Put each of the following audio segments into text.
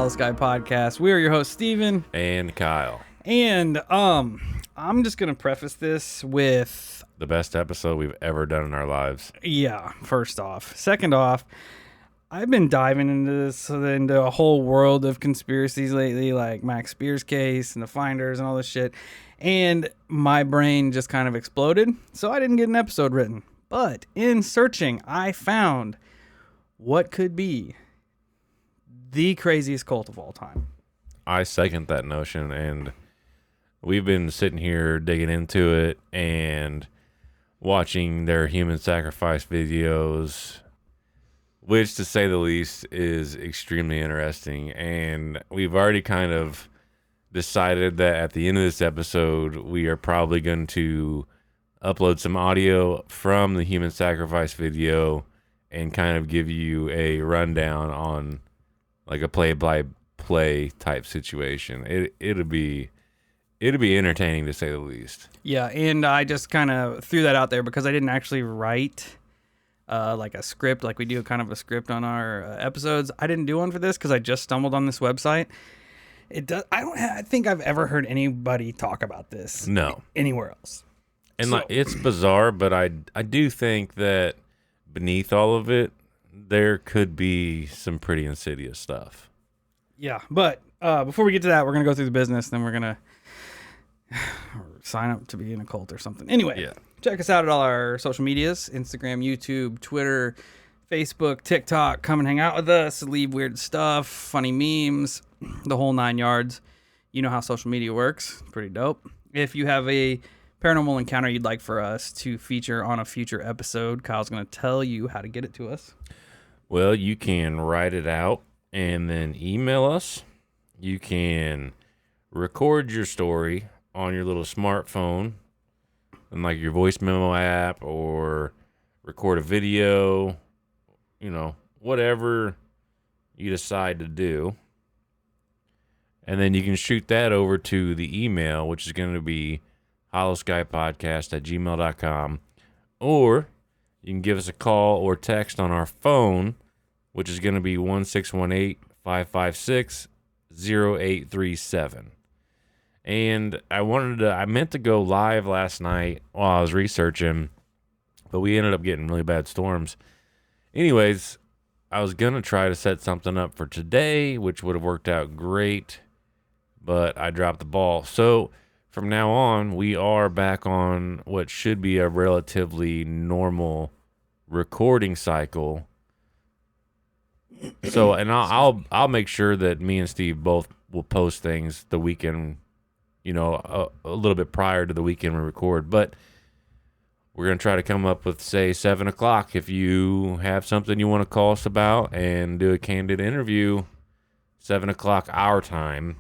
Hollow Sky Podcast. We are your hosts, Steven. And Kyle. And I'm just going to preface this with... the best episode we've ever done in our lives. Yeah, first off. Second off, I've been diving into a whole world of conspiracies lately, like Max Spear's case and the Finders and all this shit. And my brain just kind of exploded, so I didn't get an episode written. But in searching, I found what could be the craziest cult of all time. I second that notion, and we've been sitting here digging into it and watching their human sacrifice videos, which, to say the least, is extremely interesting. And we've already kind of decided that at the end of this episode, we are probably going to upload some audio from the human sacrifice video and kind of give you a rundown on like a play-by-play type situation. It'll be entertaining, to say the least. Yeah, and I just kind of threw that out there because I didn't actually write like a script, like we do kind of a script on our episodes. I didn't do one for this because I just stumbled on this website. I think I've ever heard anybody talk about this. No. Anywhere else. And like, it's bizarre, but I do think that beneath all of it, there could be some pretty insidious stuff. Yeah, but before we get to that, we're going to go through the business, then we're going to sign up to be in a cult or something. Anyway, Yeah. Check us out at all our social medias, Instagram, YouTube, Twitter, Facebook, TikTok. Come and hang out with us, leave weird stuff, funny memes, the whole 9 yards. You know how social media works. Pretty dope. If you have a paranormal encounter you'd like for us to feature on a future episode, Kyle's going to tell you how to get it to us. Well, you can write it out and then email us. You can record your story on your little smartphone and like your voice memo app, or record a video, whatever you decide to do. And then you can shoot that over to the email, which is going to be hollowskypodcast@gmail.com, or you can give us a call or text on our phone, which is going to be 1-618-556-0837. And I meant to go live last night while I was researching, but we ended up getting really bad storms. Anyways, I was going to try to set something up for today, which would have worked out great, but I dropped the ball. So from now on, we are back on what should be a relatively normal recording cycle. So, and I'll make sure that me and Steve both will post things the weekend, a little bit prior to the weekend we record. But we're going to try to come up with, say, 7 o'clock. If you have something you want to call us about and do a candid interview, 7 o'clock our time,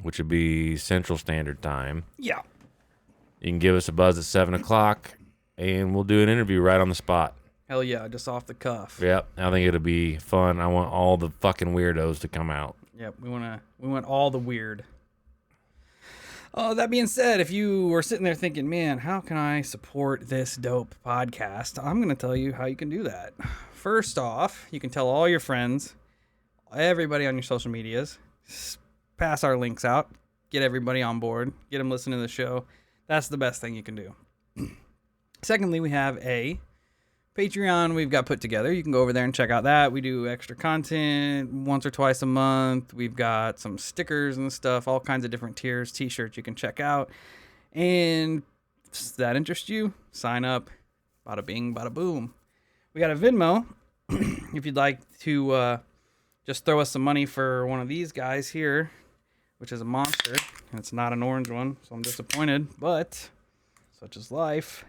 which would be Central Standard Time. Yeah. You can give us a buzz at 7 o'clock, and we'll do an interview right on the spot. Hell yeah, just off the cuff. Yep, I think it'll be fun. I want all the fucking weirdos to come out. Yep, we want all the weird. Oh, that being said, if you were sitting there thinking, man, how can I support this dope podcast? I'm going to tell you how you can do that. First off, you can tell all your friends, everybody on your social medias, pass our links out, get everybody on board, get them listening to the show. That's the best thing you can do. Secondly, we have a Patreon we've got put together. You can go over there and check out that. We do extra content once or twice a month. We've got some stickers and stuff, all kinds of different tiers, t-shirts you can check out. And if that interests you, sign up. Bada bing, bada boom. We got a Venmo. If you'd like to just throw us some money for one of these guys here, which is a monster. And it's not an orange one, so I'm disappointed. But such is life.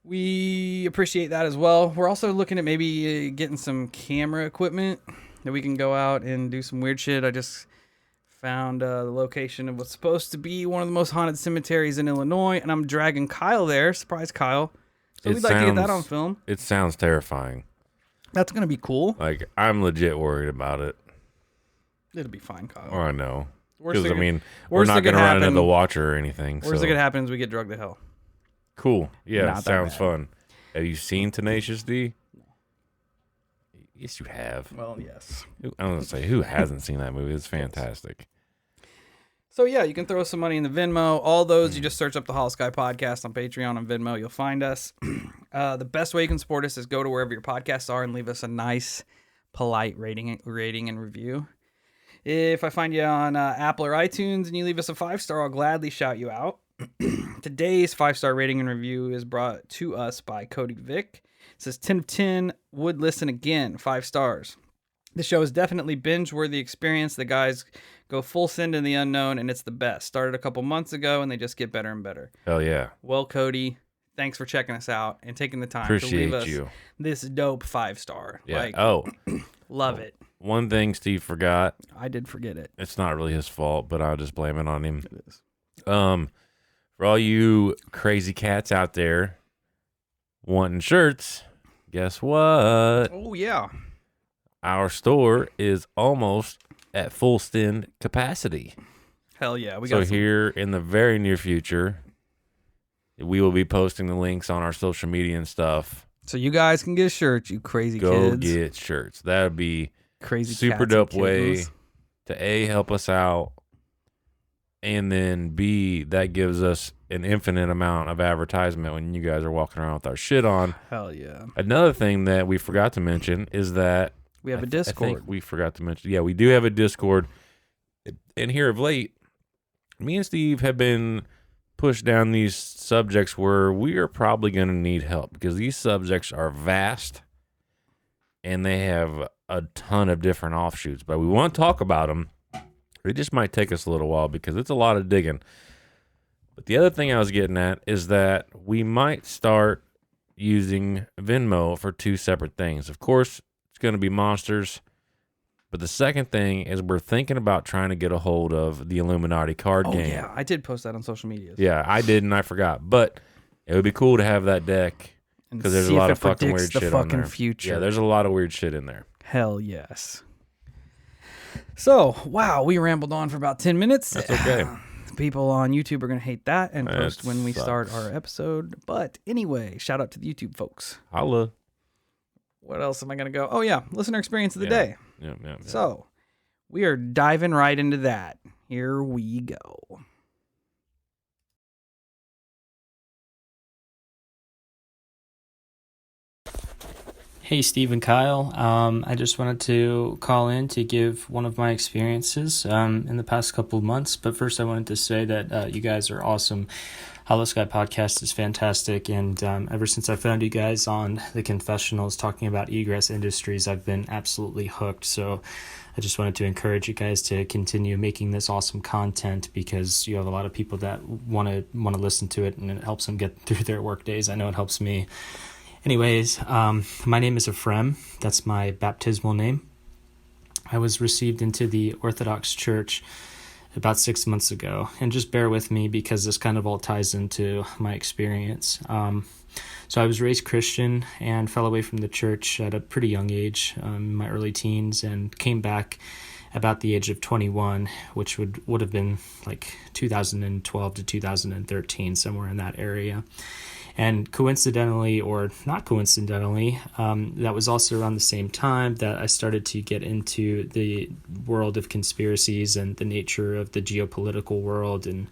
We appreciate that as well. We're also looking at maybe getting some camera equipment that we can go out and do some weird shit. I just found the location of what's supposed to be one of the most haunted cemeteries in Illinois, and I'm dragging Kyle there. Surprise, Kyle. So we'd like to get that on film. It sounds terrifying. That's going to be cool. Like, I'm legit worried about it. It'll be fine, Kyle. Or I know. Worst Because, thing we're not going to run into the happen- Watcher or anything. Worst thing that happens, we get drugged to hell. Cool. Yeah, Not that sounds bad. fun. Have you seen Tenacious D? Yes, you have. Well, yes. I was going to say, who hasn't seen that movie? It's fantastic. So, yeah, you can throw some money in the Venmo. All those, you just search up the Hollow Sky Podcast on Patreon and Venmo. You'll find us. The best way you can support us is go to wherever your podcasts are and leave us a nice, polite rating and review. If I find you on Apple or iTunes and you leave us a 5-star, I'll gladly shout you out. Today's 5-star rating and review is brought to us by Cody Vick. It says 10 of 10, would listen again, 5 stars. The show is definitely binge-worthy experience. The guys go full send in the unknown, and it's the best. Started a couple months ago, and they just get better and better. Hell yeah. Well, Cody, thanks for checking us out and taking the time Appreciate to leave us you. this dope 5-star. Yeah. Love it. One thing Steve forgot. I did forget it. It's not really his fault, but I'll just blame it on him. It is. For all you crazy cats out there wanting shirts, guess what? Oh, yeah. Our store is almost at full send capacity. Hell yeah. So here in the very near future, we will be posting the links on our social media and stuff. So you guys can get shirts, you crazy Go kids. get shirts. That would be Crazy super cats and dope way kittens. to A, help us out, and then B, that gives us an infinite amount of advertisement when you guys are walking around with our shit on. Hell yeah. Another thing that we forgot to mention is that We have a I Discord. think we forgot to mention. Yeah, we do have a Discord. And here of late, me and Steve have been pushed down these subjects where we are probably going to need help because these subjects are vast and they have a ton of different offshoots. But we want to talk about them. It just might take us a little while because it's a lot of digging. But the other thing I was getting at is that we might start using Venmo for 2 separate things. Of course, it's going to be monsters. But the second thing is we're thinking about trying to get a hold of the Illuminati card game. Yeah. I did post that on social media. Yeah, I did and I forgot. But it would be cool to have that deck because there's a lot of fucking weird shit on there. Future. Yeah, there's a lot of weird shit in there. Hell yes. So, wow, we rambled on for about 10 minutes. That's okay. People on YouTube are going to hate that and That post when we start sucks. our episode. But anyway, shout out to the YouTube folks. Holla. What else am I going to go? Oh, yeah, listener experience of the day. Yeah. So, we are diving right into that. Here we go. Hey, Steve and Kyle. I just wanted to call in to give one of my experiences in the past couple of months. But first, I wanted to say that you guys are awesome. Hollow Sky Podcast is fantastic. And ever since I found you guys on the confessionals talking about egress industries, I've been absolutely hooked. So I just wanted to encourage you guys to continue making this awesome content because you have a lot of people that want to listen to it and it helps them get through their work days. I know it helps me. Anyways, my name is Ephraim. That's my baptismal name. I was received into the Orthodox Church about 6 months ago. And just bear with me because this kind of all ties into my experience. So I was raised Christian and fell away from the church at a pretty young age, in my early teens, and came back about the age of 21, which would have been like 2012 to 2013, somewhere in that area. And coincidentally, or not coincidentally, that was also around the same time that I started to get into the world of conspiracies and the nature of the geopolitical world, and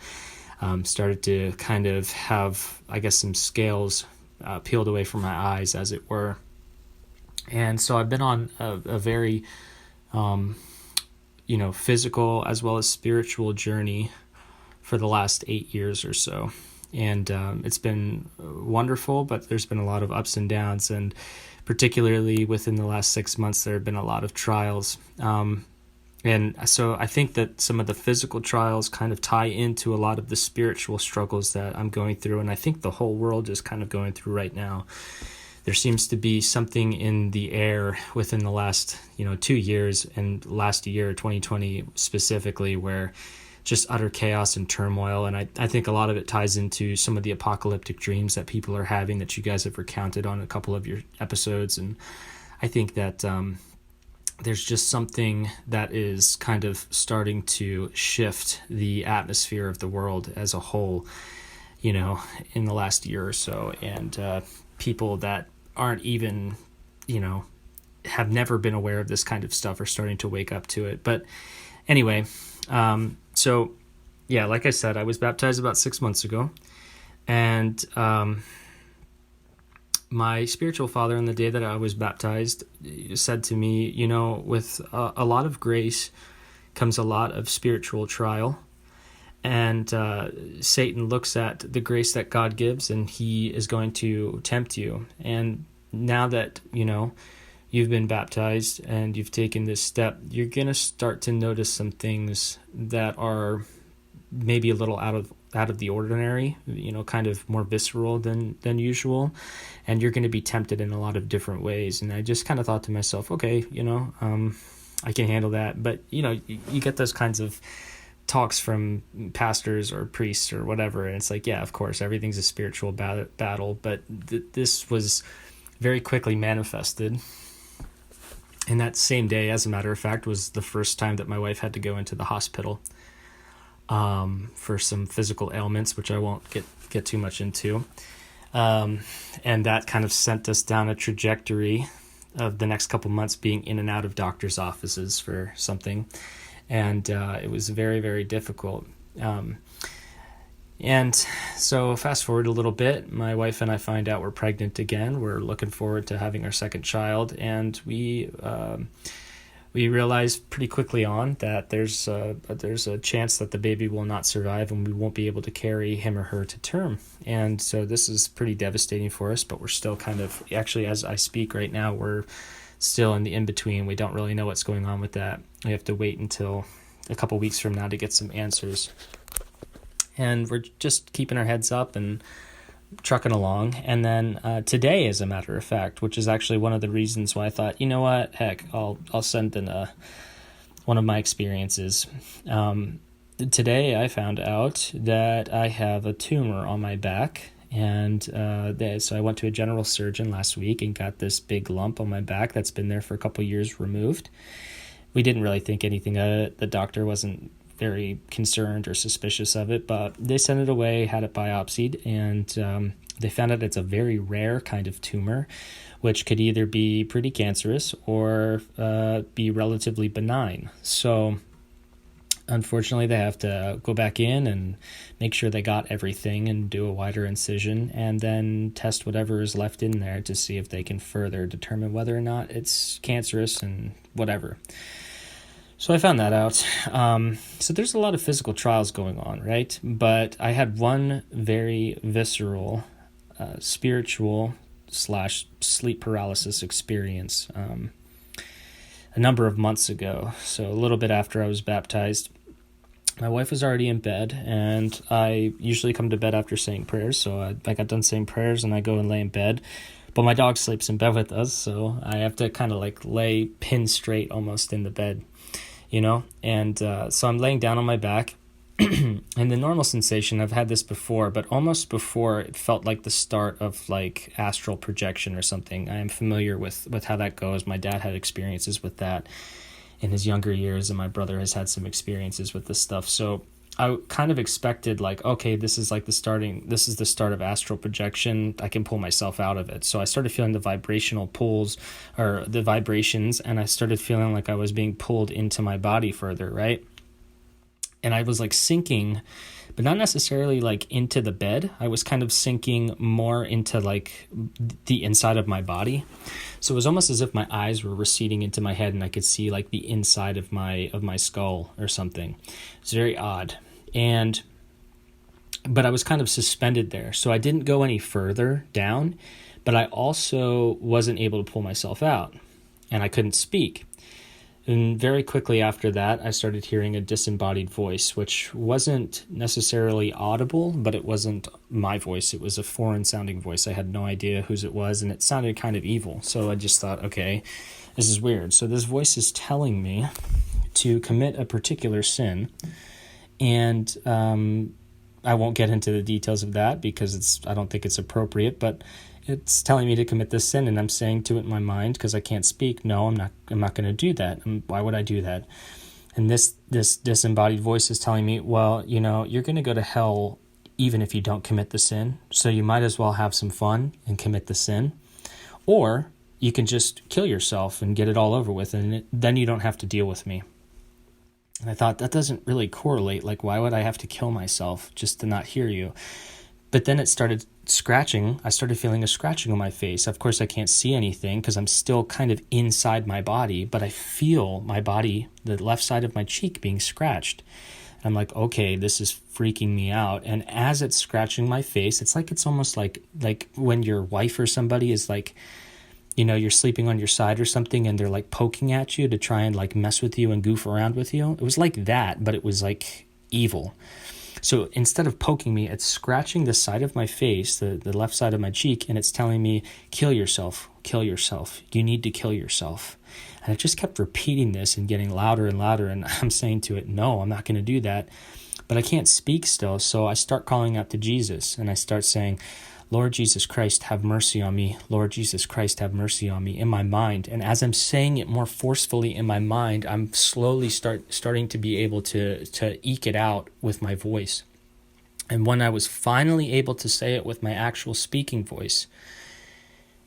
started to kind of have, I guess, some scales peeled away from my eyes, as it were. And so I've been on a very, physical as well as spiritual journey for the last 8 years or so. And it's been wonderful, but there's been a lot of ups and downs. And particularly within the last 6 months, there have been a lot of trials. And so I think that some of the physical trials kind of tie into a lot of the spiritual struggles that I'm going through. And I think the whole world is kind of going through right now. There seems to be something in the air within the last, 2 years and last year, 2020 specifically, where just utter chaos and turmoil. And I think a lot of it ties into some of the apocalyptic dreams that people are having that you guys have recounted on a couple of your episodes. And I think that there's just something that is kind of starting to shift the atmosphere of the world as a whole, in the last year or so. And people that aren't even, have never been aware of this kind of stuff are starting to wake up to it. But anyway, so yeah, like I said, I was baptized about 6 months ago, and my spiritual father on the day that I was baptized said to me, you know, with a lot of grace comes a lot of spiritual trial. And Satan looks at the grace that God gives, and he is going to tempt you. And now that, you know, you've been baptized and you've taken this step, you're going to start to notice some things that are maybe a little out of the ordinary, you know, kind of more visceral than usual. And you're going to be tempted in a lot of different ways. And I just kind of thought to myself, okay, you know, I can handle that. But, you know, you get those kinds of talks from pastors or priests or whatever, and it's like, yeah, of course, everything's a spiritual battle, but this was very quickly manifested. And that same day, as a matter of fact, was the first time that my wife had to go into the hospital for some physical ailments, which I won't get too much into. And that kind of sent us down a trajectory of the next couple months being in and out of doctor's offices for something. And it was very, very difficult. And so fast forward a little bit, my wife and I find out we're pregnant again. We're looking forward to having our second child. And we realized pretty quickly on that there's a chance that the baby will not survive and we won't be able to carry him or her to term. And so this is pretty devastating for us, but we're still kind of, actually, as I speak right now, we're still in the in-between. We don't really know what's going on with that. We have to wait until a couple weeks from now to get some answers. And we're just keeping our heads up and trucking along. And then today, as a matter of fact, which is actually one of the reasons why I thought, you know what, heck, I'll send in one of my experiences. Today I found out that I have a tumor on my back. And so I went to a general surgeon last week and got this big lump on my back that's been there for a couple years removed. We didn't really think anything of it. The doctor wasn't very concerned or suspicious of it, but they sent it away, had it biopsied, and they found out it's a very rare kind of tumor, which could either be pretty cancerous or be relatively benign. So unfortunately, they have to go back in and make sure they got everything and do a wider incision and then test whatever is left in there to see if they can further determine whether or not it's cancerous and whatever. So I found that out. So there's a lot of physical trials going on, right? But I had one very visceral, spiritual / sleep paralysis experience a number of months ago. So a little bit after I was baptized, my wife was already in bed, and I usually come to bed after saying prayers. So I got done saying prayers and I go and lay in bed, but my dog sleeps in bed with us. So I have to kind of like lay pin straight almost in the bed, you know? And so I'm laying down on my back, and the normal sensation, I've had this before, but almost before it felt like the start of like astral projection or something. I am familiar with how that goes. My dad had experiences with that in his younger years, and my brother has had some experiences with this stuff. So I kind of expected like, okay, this is the start of astral projection. I can pull myself out of it. So I started feeling the vibrational pulls or the vibrations, and I started feeling like I was being pulled into my body further, right? And I was like sinking, but not necessarily like into the bed. I was kind of sinking more into like the inside of my body. So it was almost as if my eyes were receding into my head and I could see like the inside of my skull or something. It's very odd. But I was kind of suspended there. So I didn't go any further down, but I also wasn't able to pull myself out, and I couldn't speak. And very quickly after that, I started hearing a disembodied voice, which wasn't necessarily audible, but it wasn't my voice. It was a foreign-sounding voice. I had no idea whose it was, and it sounded kind of evil. So I just thought, okay, this is weird. So this voice is telling me to commit a particular sin, and I won't get into the details of that because I don't think it's appropriate, but it's telling me to commit this sin, and I'm saying to it in my mind, because I can't speak, no, I'm not going to do that. Why would I do that? And this disembodied voice is telling me, well, you know, you're going to go to hell even if you don't commit the sin, so you might as well have some fun and commit the sin. Or you can just kill yourself and get it all over with, and then you don't have to deal with me. And I thought, that doesn't really correlate. Like, why would I have to kill myself just to not hear you? But then it started scratching. I started feeling a scratching on my face. Of course, I can't see anything because I'm still kind of inside my body, but I feel my body, the left side of my cheek, being scratched. And I'm like, okay, this is freaking me out. And as it's scratching my face, it's almost like when your wife or somebody is like, you know, you're sleeping on your side or something and they're like poking at you to try and like mess with you and goof around with you. It was like that, but it was like evil. So instead of poking me, it's scratching the side of my face, the left side of my cheek, and it's telling me, kill yourself, kill yourself. You need to kill yourself. And it just kept repeating this and getting louder and louder. And I'm saying to it, no, I'm not going to do that. But I can't speak still. So I start calling out to Jesus and I start saying, Lord Jesus Christ, have mercy on me. Lord Jesus Christ, have mercy on me, in my mind. And as I'm saying it more forcefully in my mind, I'm slowly starting to be able to eke it out with my voice. And when I was finally able to say it with my actual speaking voice,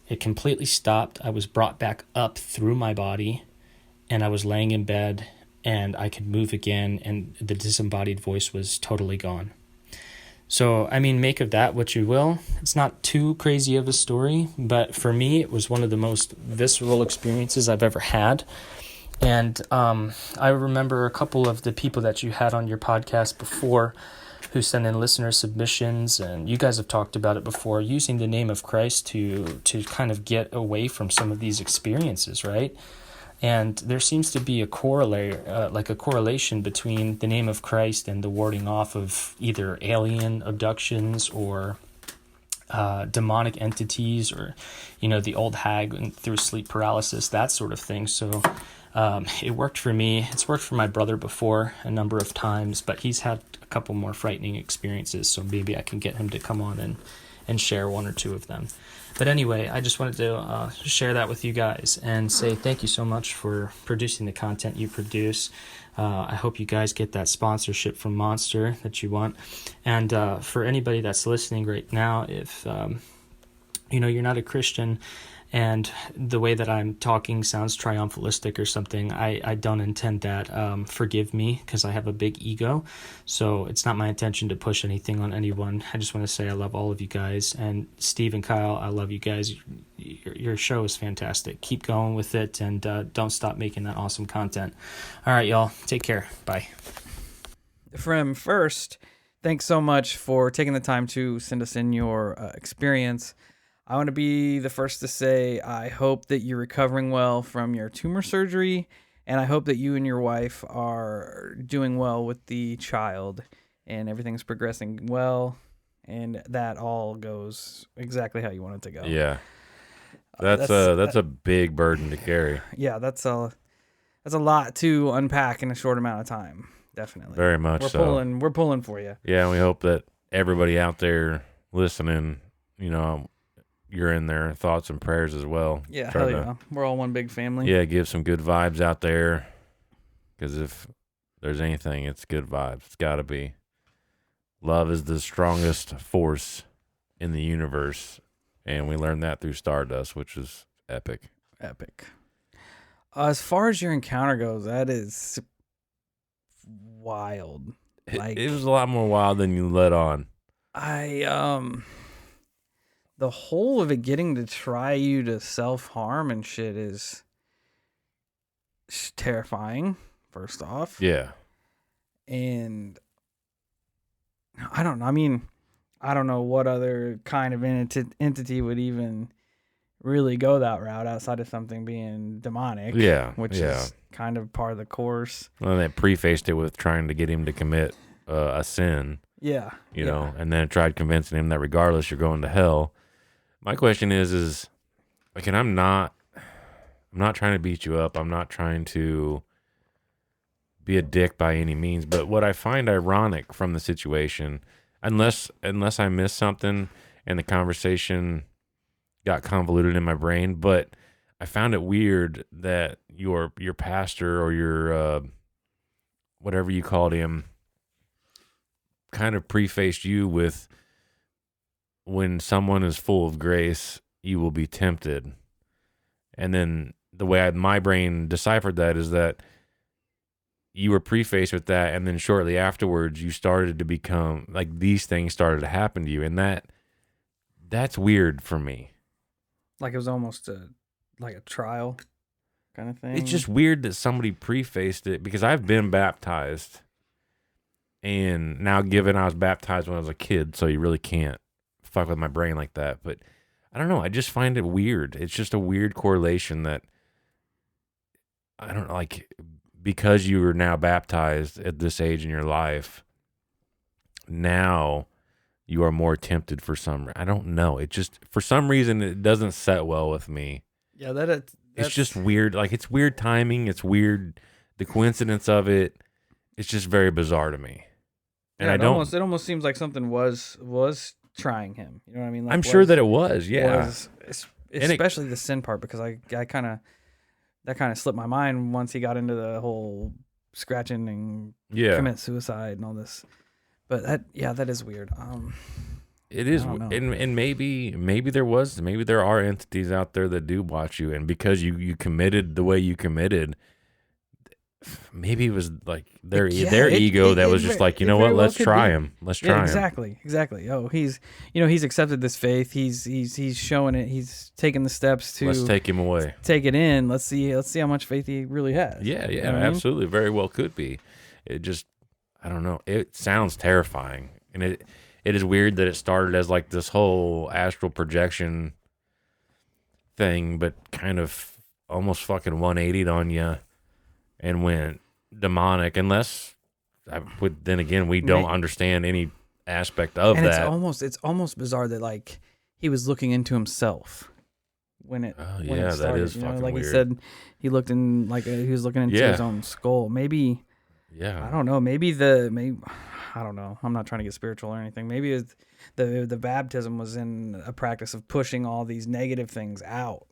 it completely stopped. I was brought back up through my body, and I was laying in bed, and I could move again, and the disembodied voice was totally gone. So, I mean, make of that what you will. It's not too crazy of a story, but for me, it was one of the most visceral experiences I've ever had. And I remember a couple of the people that you had on your podcast before who sent in listener submissions, and you guys have talked about it before, using the name of Christ to kind of get away from some of these experiences, right? And there seems to be a correlation between the name of Christ and the warding off of either alien abductions or demonic entities, or, you know, the old hag through sleep paralysis, that sort of thing. So it worked for me. It's worked for my brother before a number of times, but he's had a couple more frightening experiences. So maybe I can get him to come on and share one or two of them. But anyway, I just wanted to share that with you guys and say thank you so much for producing the content you produce. I hope you guys get that sponsorship from Monster that you want. And for anybody that's listening right now, if you know, you're not a Christian and the way that I'm talking sounds triumphalistic or something, I don't intend that. Forgive me, because I have a big ego. So it's not my intention to push anything on anyone. I just want to say I love all of you guys. And Steve and Kyle, I love you guys. Your show is fantastic. Keep going with it, and don't stop making that awesome content. All right, y'all. Take care. Bye. From first, thanks so much for taking the time to send us in your experience. I want to be the first to say I hope that you're recovering well from your tumor surgery, and I hope that you and your wife are doing well with the child and everything's progressing well, and that all goes exactly how you want it to go. Yeah. That's a big burden to carry. Yeah, that's a lot to unpack in a short amount of time. Definitely. Very much so. We're pulling for you. Yeah, and we hope that everybody out there listening, you know, you're in their thoughts and prayers as well. Yeah, hell yeah. We're all one big family. Yeah, give some good vibes out there, because if there's anything, it's good vibes. It's got to be. Love is the strongest force in the universe, and we learned that through Stardust, which is epic. Epic. As far as your encounter goes, that is wild. It was a lot more wild than you let on. The whole of it getting to try you to self-harm and shit is terrifying, first off. Yeah. And I don't know. I mean, I don't know what other kind of entity would even really go that route outside of something being demonic. Yeah. Which is kind of part of the course. Well, they prefaced it with trying to get him to commit a sin. Yeah. You know, and then tried convincing him that regardless, you're going to hell. My question is like, and I'm not trying to beat you up. I'm not trying to be a dick by any means. But what I find ironic from the situation, unless I missed something and the conversation got convoluted in my brain, but I found it weird that your pastor or your whatever you called him kind of prefaced you with, when someone is full of grace, you will be tempted. And then the way my brain deciphered that is that you were prefaced with that, and then shortly afterwards you started to become like these things started to happen to you, and that's weird for me. Like it was almost like a trial kind of thing. It's just weird that somebody prefaced it, because I've been baptized, and now given I was baptized when I was a kid, so you really can't fuck with my brain like that. But I don't know. I just find it weird. It's just a weird correlation that I don't like, because you are now baptized at this age in your life. Now you are more tempted for some. I don't know. It just, for some reason, it doesn't set well with me. Yeah, that's It's just weird. Like, it's weird timing. It's weird. The coincidence of it. It's just very bizarre to me. And it almost seems like something was trying him. You know what I mean? Like I'm sure that it was. Yeah. Especially the sin part, because I kind of slipped my mind once he got into the whole scratching and commit suicide and all this. But that is weird. It is, I don't know. and maybe there are entities out there that do watch you, and because you committed the way you committed, maybe it was like their ego that was just like, you know what, let's try him. Let's try him. Exactly. Oh, he's accepted this faith. He's showing it. He's taking the steps to let's take him away. Take it in. Let's see how much faith he really has. Yeah, You know what I mean? absolutely. Very well could be. It just, I don't know. It sounds terrifying, and it is weird that it started as like this whole astral projection thing, but kind of almost fucking 180'd on you and went demonic. Unless, then again, we don't understand any aspect of and that. It's almost bizarre that like he was looking into himself when it. When it started, that is fucking like weird. he said, he looked in like he was looking into his own skull. Maybe. Yeah. I don't know. Maybe I don't know. I'm not trying to get spiritual or anything. Maybe the baptism was in a practice of pushing all these negative things out.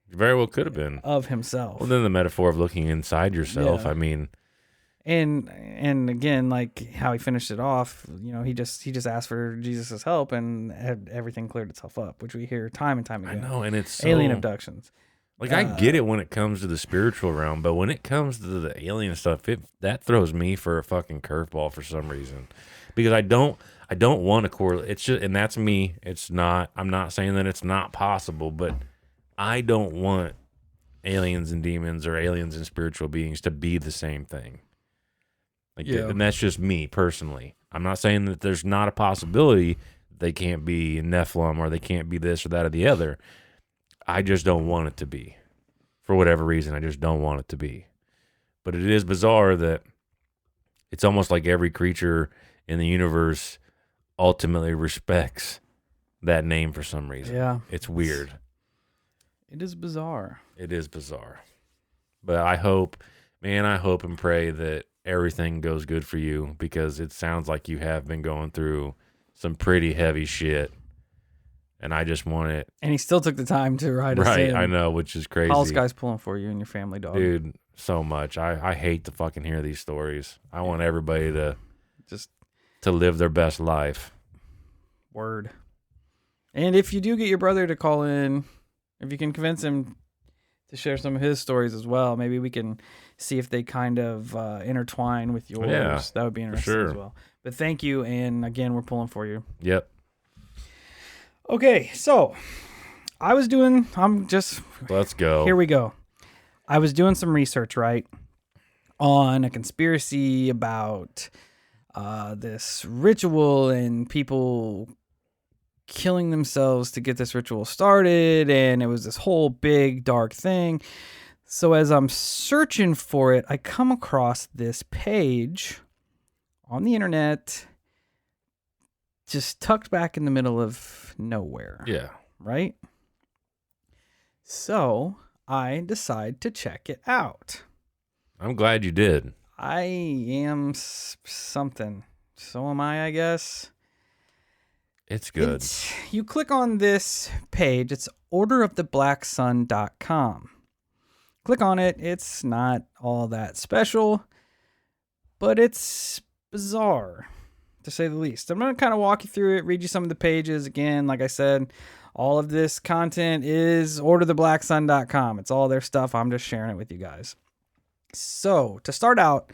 Very well could have been. Of himself. Well, then the metaphor of looking inside yourself. Yeah. I mean, and again, like how he finished it off, he just asked for Jesus' help, and everything cleared itself up, which we hear time and time again. I know, and it's alien abductions. Like, I get it when it comes to the spiritual realm, but when it comes to the alien stuff, that throws me for a fucking curveball for some reason, because I don't want to correlate. It's just, and that's me. It's not. I'm not saying that it's not possible, but I don't want aliens and demons or aliens and spiritual beings to be the same thing. Like, and that's just me personally. I'm not saying that there's not a possibility they can't be Nephilim or they can't be this or that or the other. I just don't want it to be. For whatever reason, I just don't want it to be. But it is bizarre that it's almost like every creature in the universe ultimately respects that name for some reason. Yeah. It's weird. It is bizarre. It is bizarre. But I hope and pray that everything goes good for you, because it sounds like you have been going through some pretty heavy shit. And I just want it. And he still took the time to write us in. Right, I know, which is crazy. All this guy's pulling for you and your family, dog. Dude, so much. I hate to fucking hear these stories. I want everybody to live their best life. Word. And if you do get your brother to call in, if you can convince him to share some of his stories as well, maybe we can see if they kind of intertwine with yours. Yeah, that would be interesting as well. But thank you, and again, we're pulling for you. Yep. Okay, so let's go. Here we go. I was doing some research, right, on a conspiracy about this ritual and people killing themselves to get this ritual started, and it was this whole big dark thing. So as I'm searching for it, I come across this page on the internet, just tucked back in the middle of nowhere. Yeah. Right? So I decide to check it out. I'm glad you did. I am something. So am I guess. It's good. You click on this page. It's orderoftheblacksun.com. Click on it. It's not all that special, but it's bizarre, to say the least. I'm going to kind of walk you through it, read you some of the pages. Again, like I said, all of this content is ordertheblacksun.com. It's all their stuff. I'm just sharing it with you guys. So, to start out,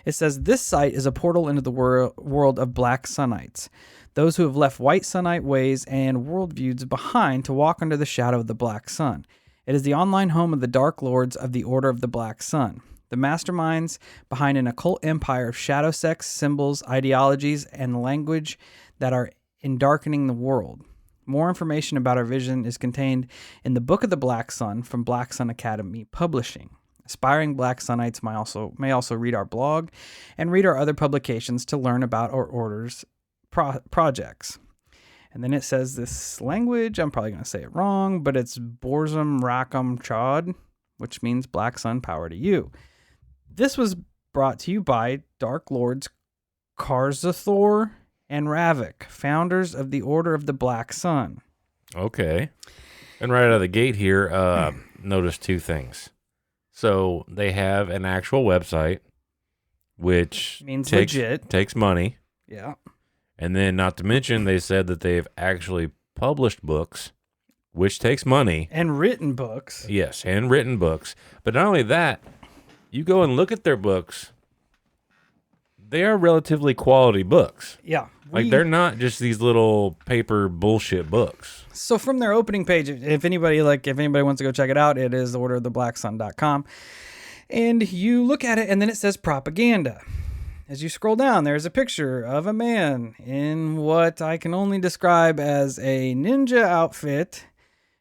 it says, this site is a portal into the world of Black Sunites, those who have left white Sunite ways and worldviews behind to walk under the shadow of the Black Sun. It is the online home of the Dark Lords of the Order of the Black Sun, the masterminds behind an occult empire of shadow sects, symbols, ideologies, and language that are darkening the world. More information about our vision is contained in the Book of the Black Sun from Black Sun Academy Publishing. Aspiring Black Sunites may also read our blog and read our other publications to learn about our order's projects. And then it says this language, I'm probably going to say it wrong, but it's Borzum Rakam Chod, which means Black Sun power to you. This was brought to you by Dark Lords Karzathor and Ravik, founders of the Order of the Black Sun. Okay. And right out of the gate here, notice two things. So they have an actual website, which means legit. Takes money. Yeah. And then, not to mention, they said that they've actually published books, which takes money. And written books. Yes, and written books. But not only that, you go and look at their books, they are relatively quality books. Yeah. Like, they're not just these little paper bullshit books. So from their opening page, if anybody wants to go check it out, it is ordertheblacksun.com. And you look at it, and then it says propaganda. As you scroll down, there's a picture of a man in what I can only describe as a ninja outfit,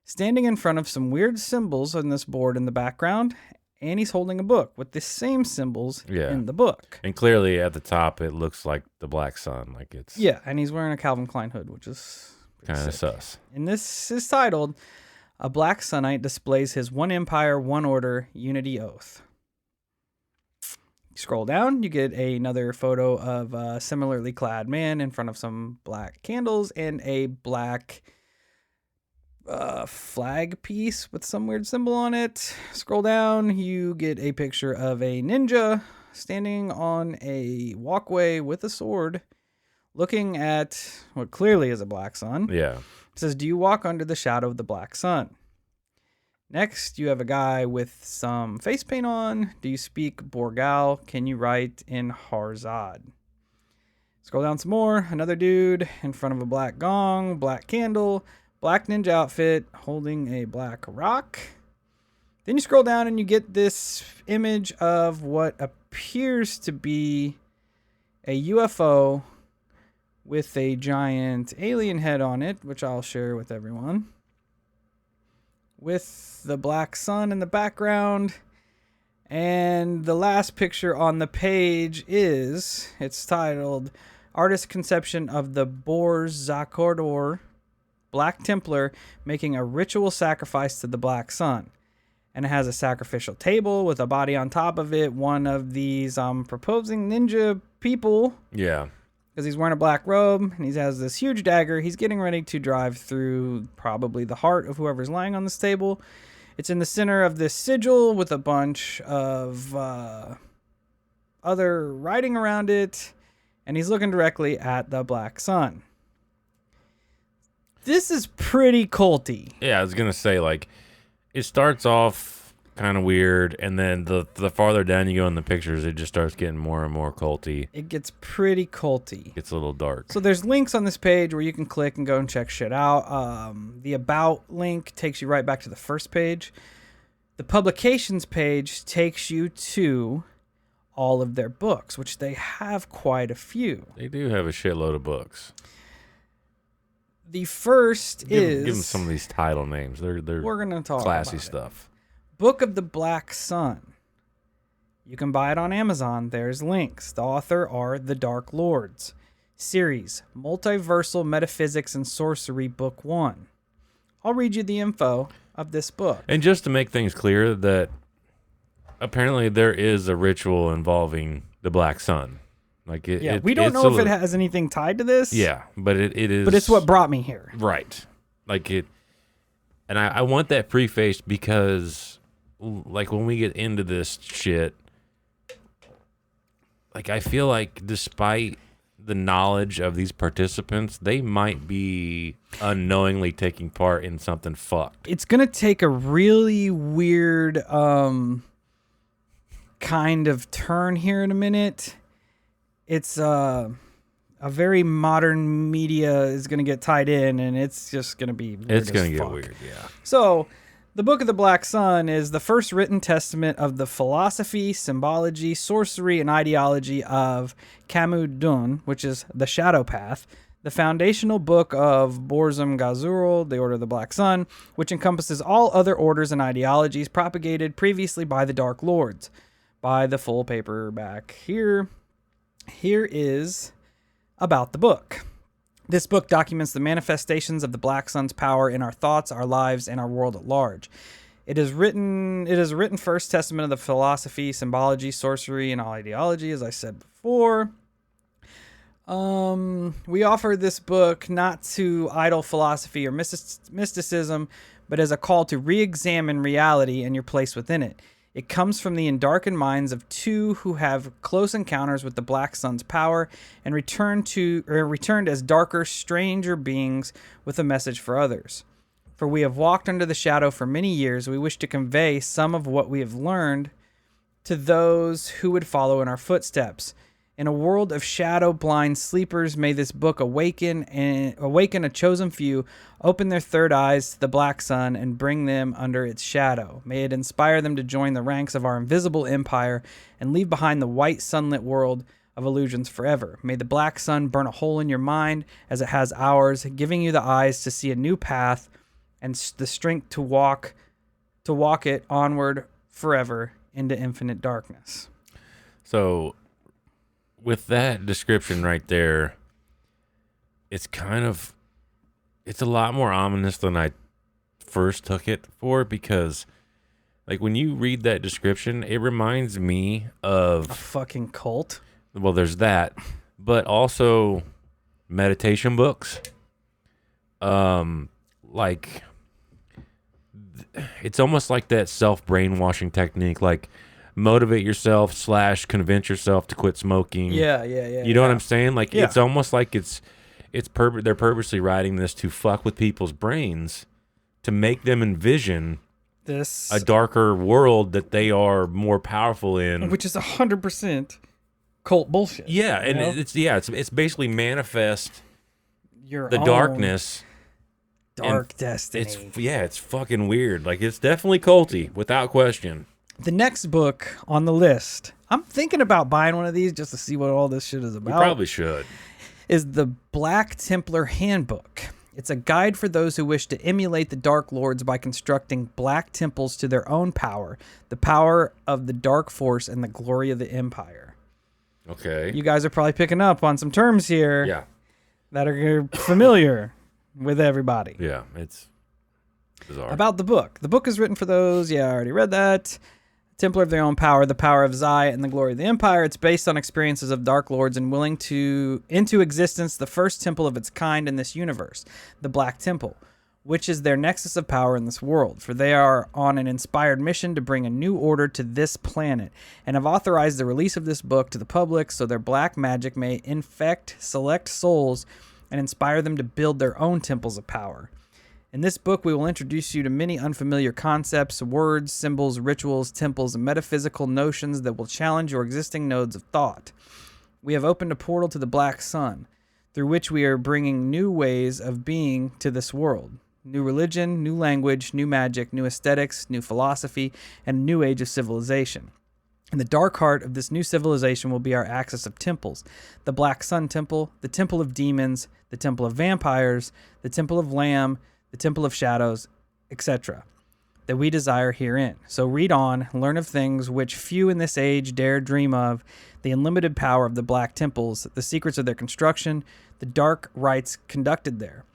standing in front of some weird symbols on this board in the background, and he's holding a book with the same symbols in the book. And clearly at the top, it looks like the Black Sun. Like it's and he's wearing a Calvin Klein hood, which is kind of sus. And this is titled, A Black Sunite Displays His One Empire, One Order, Unity Oath. Scroll down, you get another photo of a similarly clad man in front of some black candles and a black flag piece with some weird symbol on it. Scroll down, you get a picture of a ninja standing on a walkway with a sword, looking at what clearly is a black sun. Yeah. It says, do you walk under the shadow of the black sun? Next, you have a guy with some face paint on. Do you speak Borgal? Can you write in Harzad? Scroll down some more. Another dude in front of a black gong, black candle, black ninja outfit, holding a black rock. Then you scroll down and you get this image of what appears to be a UFO with a giant alien head on it, which I'll share with everyone, with the black sun in the background. And the last picture on the page it's titled Artist Conception of the Borzakordor Black Templar Making a Ritual Sacrifice to the Black Sun. And it has a sacrificial table with a body on top of it. One of these proposing ninja people. Yeah. Because he's wearing a black robe and he has this huge dagger. He's getting ready to drive through probably the heart of whoever's lying on this table. It's in the center of this sigil with a bunch of other writing around it. And he's looking directly at the Black Sun. This is pretty culty. Yeah, I was going to say, like, it starts off kind of weird, and then the farther down you go in the pictures, it just starts getting more and more culty. It gets pretty culty. It's a little dark. So there's links on this page where you can click and go and check shit out. The About link takes you right back to the first page. The Publications page takes you to all of their books, which they have quite a few. They do have a shitload of books. The first give them some of these title names. They're we're gonna talk classy about stuff. Book of the Black Sun. You can buy it on Amazon. There's links. The author are the Dark Lords. Series, Multiversal Metaphysics and Sorcery, Book 1. I'll read you the info of this book. And just to make things clear, that apparently there is a ritual involving the Black Sun. Like we don't know if it has anything tied to this. Yeah, but it is. But it's what brought me here. Right. Like it. And I want that prefaced because, like, when we get into this shit, like, I feel like despite the knowledge of these participants, they might be unknowingly taking part in something fucked. It's going to take a really weird kind of turn here in a minute. It's a very modern media is going to get tied in, and it's just going to be weird. It's going to to get weird, yeah. So, the Book of the Black Sun is the first written testament of the philosophy, symbology, sorcery, and ideology of Camus Dun, which is the Shadow Path, the foundational book of Borzum Gazurul, the Order of the Black Sun, which encompasses all other orders and ideologies propagated previously by the Dark Lords. By the full paperback here. Here is about the book. This book documents the manifestations of the Black Sun's power in our thoughts, our lives, and our world at large. It is a written first testament of the philosophy, symbology, sorcery, and ideology, as I said before. We offer this book not to idle philosophy or mysticism, but as a call to re-examine reality and your place within it. It comes from the endarkened minds of two who have close encounters with the Black Sun's power and returned as darker, stranger beings with a message for others. For we have walked under the shadow for many years. We wish to convey some of what we have learned to those who would follow in our footsteps. In a world of shadow-blind sleepers, may this book awaken a chosen few, open their third eyes to the Black Sun, and bring them under its shadow. May it inspire them to join the ranks of our invisible empire and leave behind the white sunlit world of illusions forever. May the Black Sun burn a hole in your mind as it has ours, giving you the eyes to see a new path and the strength to walk it onward forever into infinite darkness. So, with that description right there, it's a lot more ominous than I first took it for, because like when you read that description, it reminds me of a fucking cult. Well, there's that, but also meditation books. Like it's almost like that self-brainwashing technique, like motivate yourself / convince yourself to quit smoking. Yeah. You know what I'm saying? Like it's almost like they're purposely writing this to fuck with people's brains, to make them envision a darker world that they are more powerful in, which is 100% cult bullshit. Yeah, and it's basically manifest your the own darkness. Dark destiny. It's fucking weird. Like it's definitely culty, without question. The next book on the list, I'm thinking about buying one of these just to see what all this shit is about. You probably should. Is the Black Templar Handbook. It's a guide for those who wish to emulate the Dark Lords by constructing black temples to their own power, the power of the Dark Force, and the glory of the Empire. Okay. You guys are probably picking up on some terms here that are familiar with everybody. Yeah, it's bizarre. About the book. The book is written for those, I already read that. Templar of their own power, the power of Zai, and the glory of the Empire. It's based on experiences of Dark Lords and willing into existence the first temple of its kind in this universe, the Black Temple, which is their nexus of power in this world. For they are on an inspired mission to bring a new order to this planet, and have authorized the release of this book to the public so their black magic may infect select souls and inspire them to build their own temples of power. In this book, we will introduce you to many unfamiliar concepts, words, symbols, rituals, temples, and metaphysical notions that will challenge your existing nodes of thought. We have opened a portal to the Black Sun, through which we are bringing new ways of being to this world. New religion, new language, new magic, new aesthetics, new philosophy, and a new age of civilization. In the dark heart of this new civilization will be our axis of temples. The Black Sun Temple, the Temple of Demons, the Temple of Vampires, the Temple of Lamb, the Temple of Shadows, etc., that we desire herein. So read on, learn of things which few in this age dare dream of, the unlimited power of the Black Temples, the secrets of their construction, the dark rites conducted there.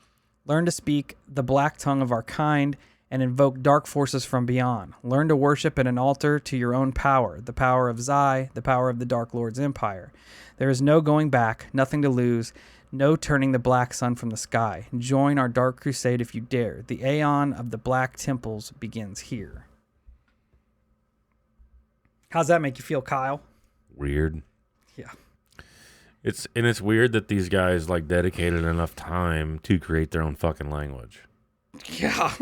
Learn to speak the black tongue of our kind and invoke dark forces from beyond. Learn to worship at an altar to your own power, the power of Zai, the power of the Dark Lord's empire. There is no going back, nothing to lose, no turning the Black Sun from the sky. Join our dark crusade if you dare. The Aeon of the Black Temples begins here. How's that make you feel, Kyle? Weird. Yeah. It's weird that these guys like dedicated enough time to create their own fucking language. Yeah.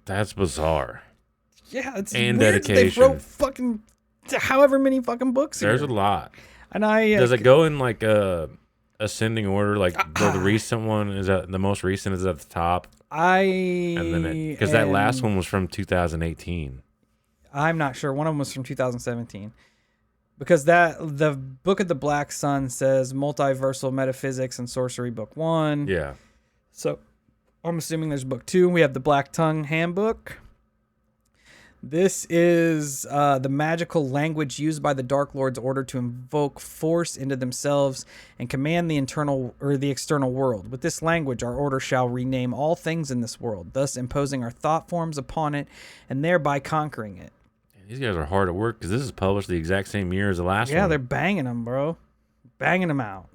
That's bizarre. Yeah, it's And weird dedication. they wrote fucking however many fucking books There's here. a lot. And I Does it go in like a ascending order? Like the recent one is at the most recent is at the top, and then because that last one was from 2018. I'm not sure. One of them was from 2017. Because the Book of the Black Sun says Multiversal Metaphysics and Sorcery Book 1. Yeah. So I'm assuming there's Book 2. We have the Black Tongue Handbook. This is the magical language used by the Dark Lord's order to invoke force into themselves and command the internal or the external world. With this language, our order shall rename all things in this world, thus imposing our thought forms upon it and thereby conquering it. These guys are hard at work because this is published the exact same year as the last one. Yeah, they're banging them, bro. Banging them out.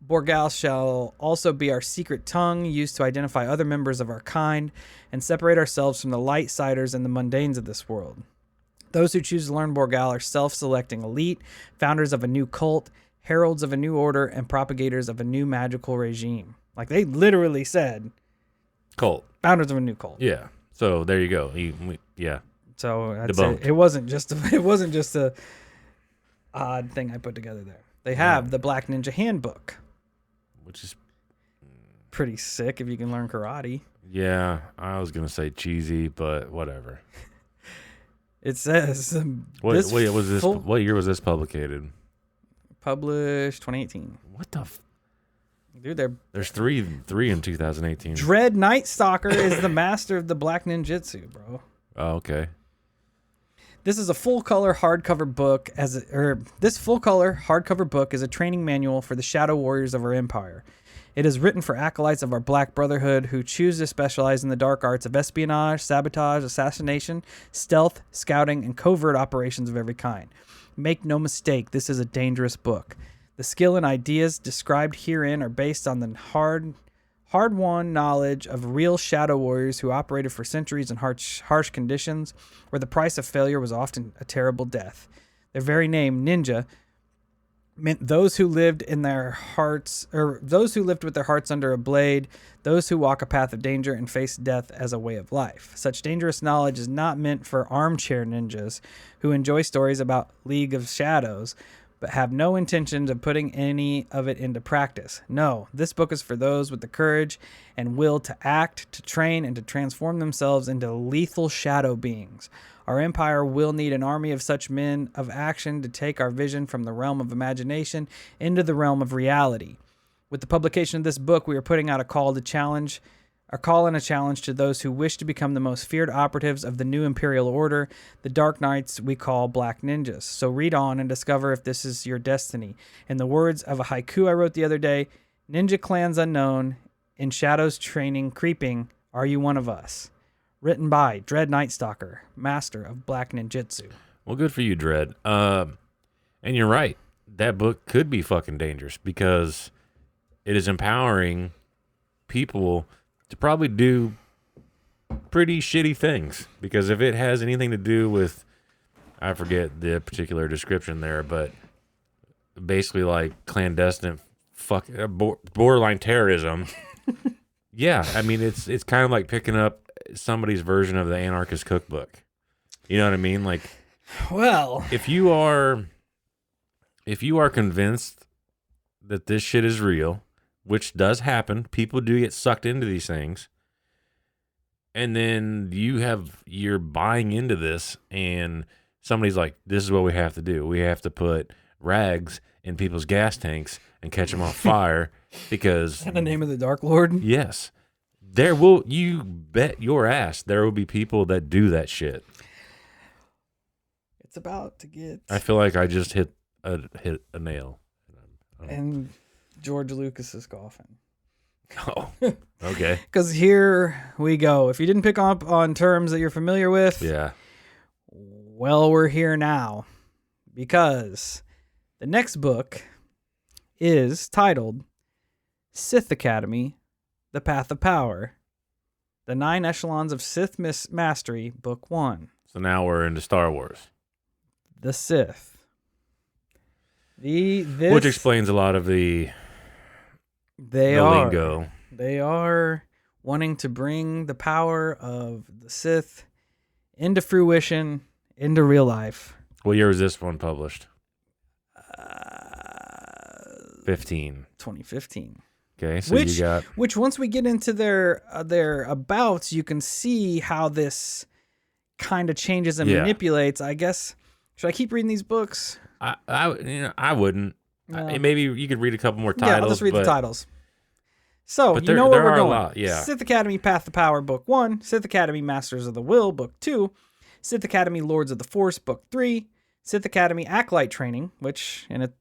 Borgal shall also be our secret tongue, used to identify other members of our kind and separate ourselves from the light-siders and the mundanes of this world. Those who choose to learn Borgal are self-selecting elite, founders of a new cult, heralds of a new order, and propagators of a new magical regime. Like, they literally said... Cult. Founders of a new cult. Yeah. So there you go. Yeah. So that's it wasn't just a odd thing I put together there. They have the Black Ninja Handbook, which is pretty sick if you can learn karate. Yeah, I was gonna say cheesy, but whatever. It says what year was this publicated? Published 2018. What the? Dude, there's three in 2018. Dread Night Stalker is the master of the Black Ninjutsu, bro. Oh, okay. This is a full-color hardcover book this full-color hardcover book is a training manual for the shadow warriors of our empire. It is written for acolytes of our Black Brotherhood who choose to specialize in the dark arts of espionage, sabotage, assassination, stealth, scouting, and covert operations of every kind. Make no mistake, this is a dangerous book. The skill and ideas described herein are based on the hard-won knowledge of real shadow warriors who operated for centuries in harsh conditions, where the price of failure was often a terrible death. Their very name, ninja, meant those who lived with their hearts under a blade, those who walk a path of danger and face death as a way of life. Such dangerous knowledge is not meant for armchair ninjas who enjoy stories about League of Shadows, but have no intentions of putting any of it into practice. No, this book is for those with the courage and will to act, to train, and to transform themselves into lethal shadow beings. Our empire will need an army of such men of action to take our vision from the realm of imagination into the realm of reality. With the publication of this book, we are putting out a call and a challenge to those who wish to become the most feared operatives of the new Imperial Order, the Dark Knights we call Black Ninjas. So read on and discover if this is your destiny. In the words of a haiku I wrote the other day, ninja clans unknown, in shadows training creeping, are you one of us? Written by Dread Nightstalker, master of Black Ninjutsu. Well, good for you, Dread. And you're right. That book could be fucking dangerous because it is empowering people to probably do pretty shitty things. Because if it has anything to do with, I forget the particular description there, but basically like clandestine borderline terrorism. Yeah, I mean it's kind of like picking up somebody's version of the anarchist cookbook. You know what I mean? Like, well, if you are convinced that this shit is real, which does happen, people do get sucked into these things, and then you're buying into this, and somebody's like, this is what we have to do. We have to put rags in people's gas tanks and catch them on fire because in the name of the Dark Lord. Yes. You bet your ass there will be people that do that shit. It's about to get. I feel like I just hit a nail. And George Lucas's coffin. Oh, okay. Because here we go. If you didn't pick up on terms that you're familiar with, yeah. Well, we're here now because the next book is titled Sith Academy, The Path of Power, The 9 Echelons of Sith Mastery, Book 1. So now we're into Star Wars. The Sith. Which explains a lot of the lingo. They are wanting to bring the power of the Sith into fruition, into real life. What year was this one published? 2015. Okay, so you got... Which once we get into their abouts, you can see how this kind of changes and manipulates. I guess, should I keep reading these books? I wouldn't. Maybe you could read a couple more titles. Yeah, I'll just read the titles. So, where we're going. Sith Academy Path to Power, Book 1. Sith Academy Masters of the Will, Book 2. Sith Academy Lords of the Force, Book 3. Sith Academy Acolyte Training,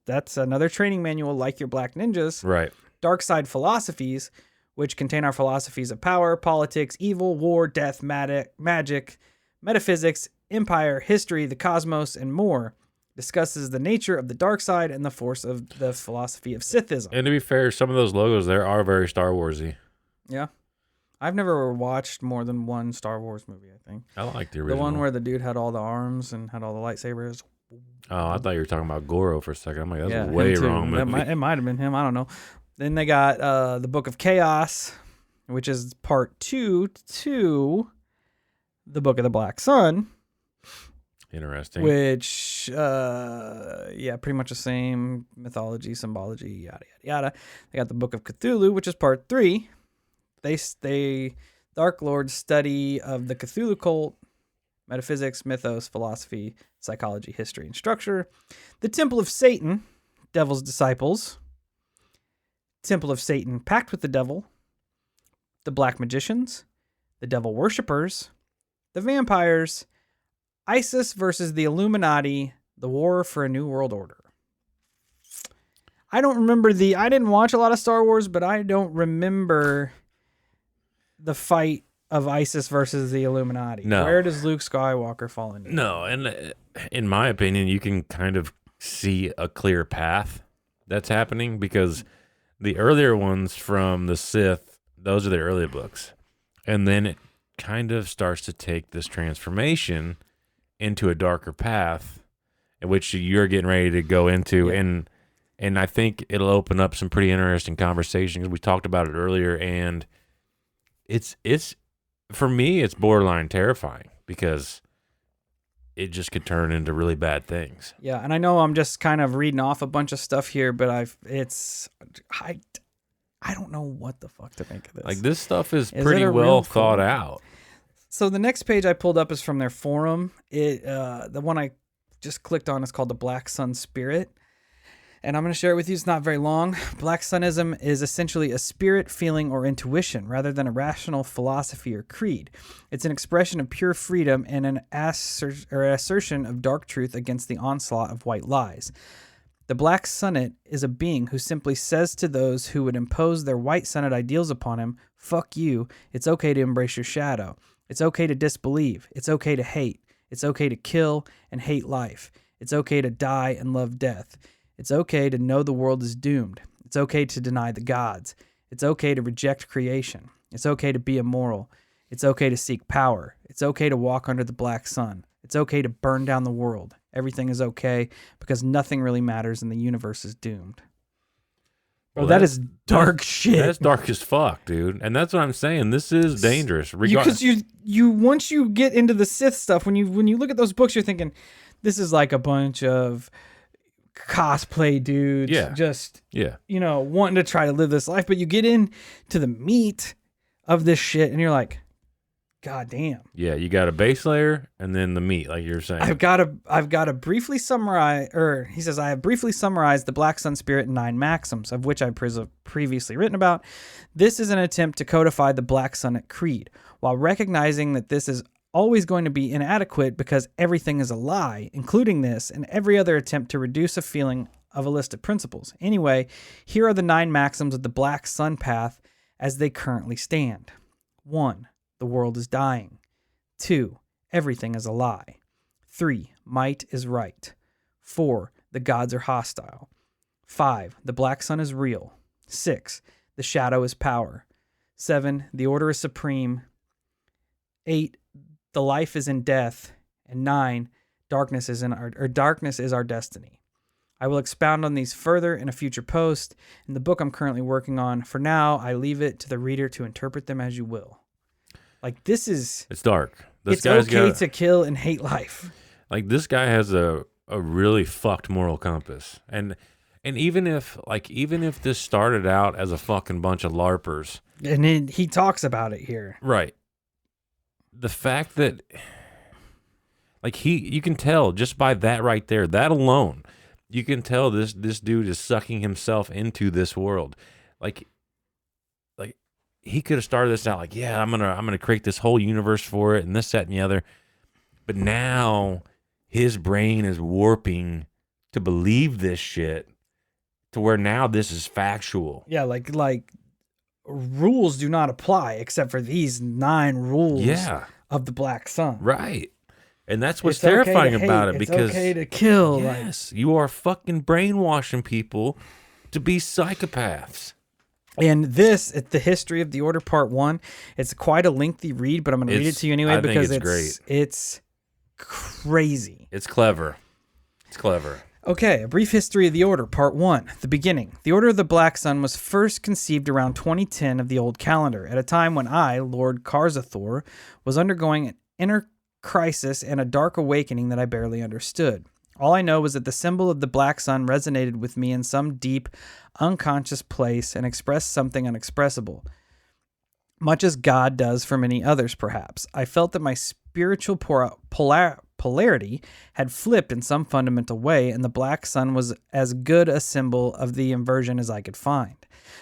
that's another training manual like your Black Ninjas. Right. Dark Side Philosophies, which contain our philosophies of power, politics, evil, war, death, magic, metaphysics, empire, history, the cosmos, and more. Discusses the nature of the dark side and the force of the philosophy of Sithism. And to be fair, some of those logos there are very Star Warsy. Yeah. I've never watched more than one Star Wars movie, I think. I like the original. The one where the dude had all the arms and had all the lightsabers. Oh, I thought you were talking about Goro for a second. I'm like, that's way wrong movie. It might have been him. I don't know. Then they got the Book of Chaos, which is part 2 to the Book of the Black Sun. Interesting. Which, pretty much the same mythology, symbology, yada, yada, yada. They got the Book of Cthulhu, which is part 3. They Dark Lord's study of the Cthulhu cult, metaphysics, mythos, philosophy, psychology, history, and structure. The Temple of Satan, Devil's Disciples. Temple of Satan, Pact with the Devil. The Black Magicians. The Devil Worshippers. The Vampires. ISIS versus the Illuminati, the War for a New World Order. I don't remember I didn't watch a lot of Star Wars, but I don't remember the fight of ISIS versus the Illuminati. No. Where does Luke Skywalker fall into? No, and in my opinion, you can kind of see a clear path that's happening because the earlier ones from the Sith, those are the early books. And then it kind of starts to take this transformation into a darker path, in which you're getting ready to go into, and I think it'll open up some pretty interesting conversations. We talked about it earlier, and it's for me, it's borderline terrifying because it just could turn into really bad things. Yeah, and I know I'm just kind of reading off a bunch of stuff here, but I don't know what the fuck to make of this. Like, this stuff is pretty well thought out. So the next page I pulled up is from their forum. The one I just clicked on is called the Black Sun Spirit. And I'm going to share it with you. It's not very long. Black Sunism is essentially a spirit, feeling, or intuition rather than a rational philosophy or creed. It's an expression of pure freedom and an assertion of dark truth against the onslaught of white lies. The Black Sunnet is a being who simply says to those who would impose their white sunnet ideals upon him, fuck you, it's okay to embrace your shadow. It's okay to disbelieve. It's okay to hate. It's okay to kill and hate life. It's okay to die and love death. It's okay to know the world is doomed. It's okay to deny the gods. It's okay to reject creation. It's okay to be immoral. It's okay to seek power. It's okay to walk under the black sun. It's okay to burn down the world. Everything is okay because nothing really matters and the universe is doomed. Well, that is dark shit. That's dark as fuck, dude. And that's what I'm saying. This is dangerous. Because you once you get into the Sith stuff, when you look at those books, you're thinking, this is like a bunch of cosplay dudes, wanting to try to live this life. But you get into the meat of this shit, and you're like, God damn. Yeah, you got a base layer and then the meat, like you're saying. I've got to briefly summarize, he says, I have briefly summarized the Black Sun Spirit in 9 maxims, of which I've previously written about. This is an attempt to codify the Black Sunnet Creed, while recognizing that this is always going to be inadequate because everything is a lie, including this and every other attempt to reduce a feeling of a list of principles. Anyway, here are the 9 maxims of the Black Sun Path as they currently stand. 1. The world is dying. 2. Everything is a lie. 3. Might is right. 4. The gods are hostile. 5. The black sun is real. 6. The shadow is power. 7. The order is supreme. 8. The life is in death. And 9. Darkness is our destiny. I will expound on these further in a future post in the book I'm currently working on. For now, I leave it to the reader to interpret them as you will. Like, this is... It's dark. It's okay to kill and hate life. Like, this guy has a really fucked moral compass. And even if this started out as a fucking bunch of LARPers. And then he talks about it here. Right. The fact that, like, you can tell just by that right there, that alone, you can tell this dude is sucking himself into this world. Like he could have started this out like, yeah, I'm gonna create this whole universe for it and this, that, and the other. But now his brain is warping to believe this shit to where now this is factual. Yeah, like rules do not apply except for these 9 rules of the Black Sun. Right. And that's what's terrifying about it, because it's okay to kill. Yes, you are fucking brainwashing people to be psychopaths. And this, it's the history of the Order Part 1. It's quite a lengthy read, but I'm going to read it to you anyway because it's great. It's crazy. It's clever. It's clever. Okay, a brief history of the Order, Part 1, the beginning. The Order of the Black Sun was first conceived around 2010 of the old calendar, at a time when I, Lord Karzathor, was undergoing an inner crisis and a dark awakening that I barely understood. All I know was that the symbol of the Black Sun resonated with me in some deep, unconscious place and expressed something unexpressible, much as God does for many others, perhaps. I felt that my spiritual polarity had flipped in some fundamental way, and the Black Sun was as good a symbol of the inversion as I could find.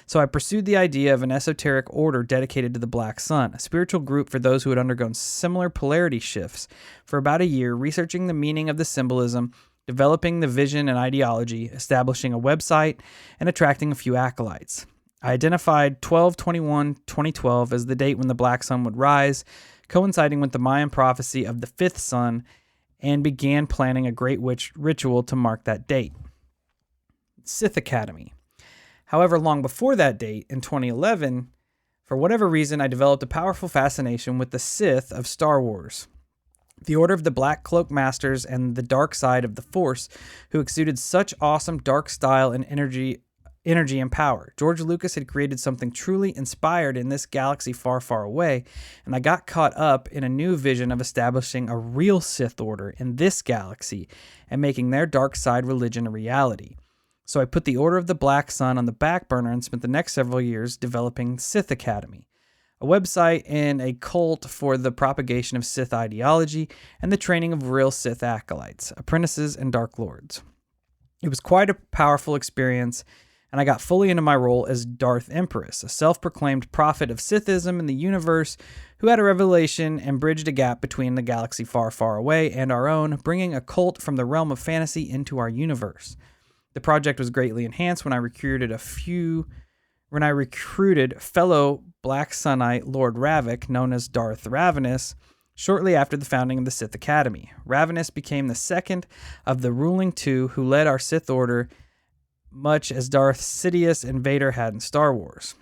So I pursued the idea of an esoteric order dedicated to the Black Sun, a spiritual group for those who had undergone similar polarity shifts, for about a year, researching the meaning of the symbolism, developing the vision and ideology, establishing a website, and attracting a few acolytes. I identified 12/21/2012 as the date when the Black Sun would rise, coinciding with the Mayan prophecy of the 5th sun, and began planning a great ritual to mark that date. Sith Academy. However, long before that date, in 2011, for whatever reason, I developed a powerful fascination with the Sith of Star Wars, the Order of the Black Cloak Masters and the dark side of the Force, who exuded such awesome dark style and energy and power. George Lucas had created something truly inspired in this galaxy far, far away, and I got caught up in a new vision of establishing a real Sith Order in this galaxy and making their dark side religion a reality. So I put the Order of the Black Sun on the back burner and spent the next several years developing Sith Academy, a website and a cult for the propagation of Sith ideology and the training of real Sith acolytes, apprentices, and Dark Lords. It was quite a powerful experience, and I got fully into my role as Darth Empress, a self-proclaimed prophet of Sithism in the universe who had a revelation and bridged a gap between the galaxy far, far away and our own, bringing a cult from the realm of fantasy into our universe. The project was greatly enhanced when I recruited fellow Black Sunite Lord Ravik, known as Darth Ravenous, shortly after the founding of the Sith Academy. Ravenous became the second of the ruling 2 who led our Sith Order, much as Darth Sidious and Vader had in Star Wars.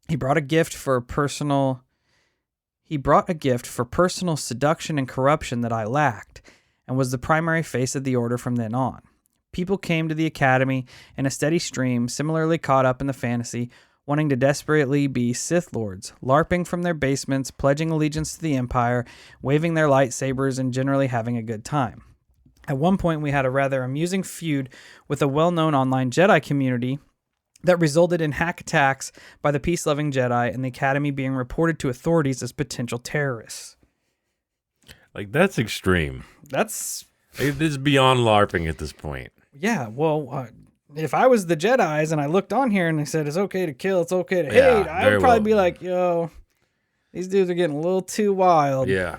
He brought a gift for personal seduction and corruption that I lacked, and was the primary face of the Order from then on. People came to the Academy in a steady stream, similarly caught up in the fantasy, wanting to desperately be Sith Lords, LARPing from their basements, pledging allegiance to the Empire, waving their lightsabers, and generally having a good time. At one point, we had a rather amusing feud with a well-known online Jedi community that resulted in hack attacks by the peace-loving Jedi and the Academy being reported to authorities as potential terrorists. Like, that's extreme. This is beyond LARPing at this point. Yeah, well, if I was the Jedis and I looked on here and they said it's okay to kill, it's okay to hate, I would probably be like, yo, these dudes are getting a little too wild. Yeah.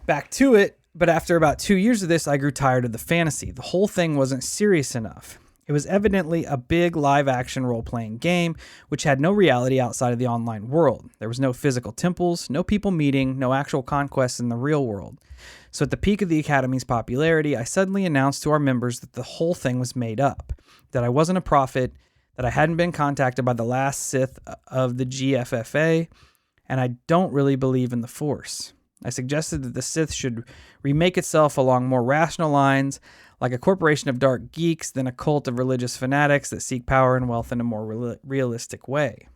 Back to it, but after about 2 years of this, I grew tired of the fantasy. The whole thing wasn't serious enough. It was evidently a big live-action role-playing game, which had no reality outside of the online world. There was no physical temples, no people meeting, no actual conquests in the real world. So at the peak of the Academy's popularity, I suddenly announced to our members that the whole thing was made up, that I wasn't a prophet, that I hadn't been contacted by the last Sith of the GFFA, and I don't really believe in the Force. I suggested that the Sith should remake itself along more rational lines, like a corporation of dark geeks, then a cult of religious fanatics that seek power and wealth in a more realistic way.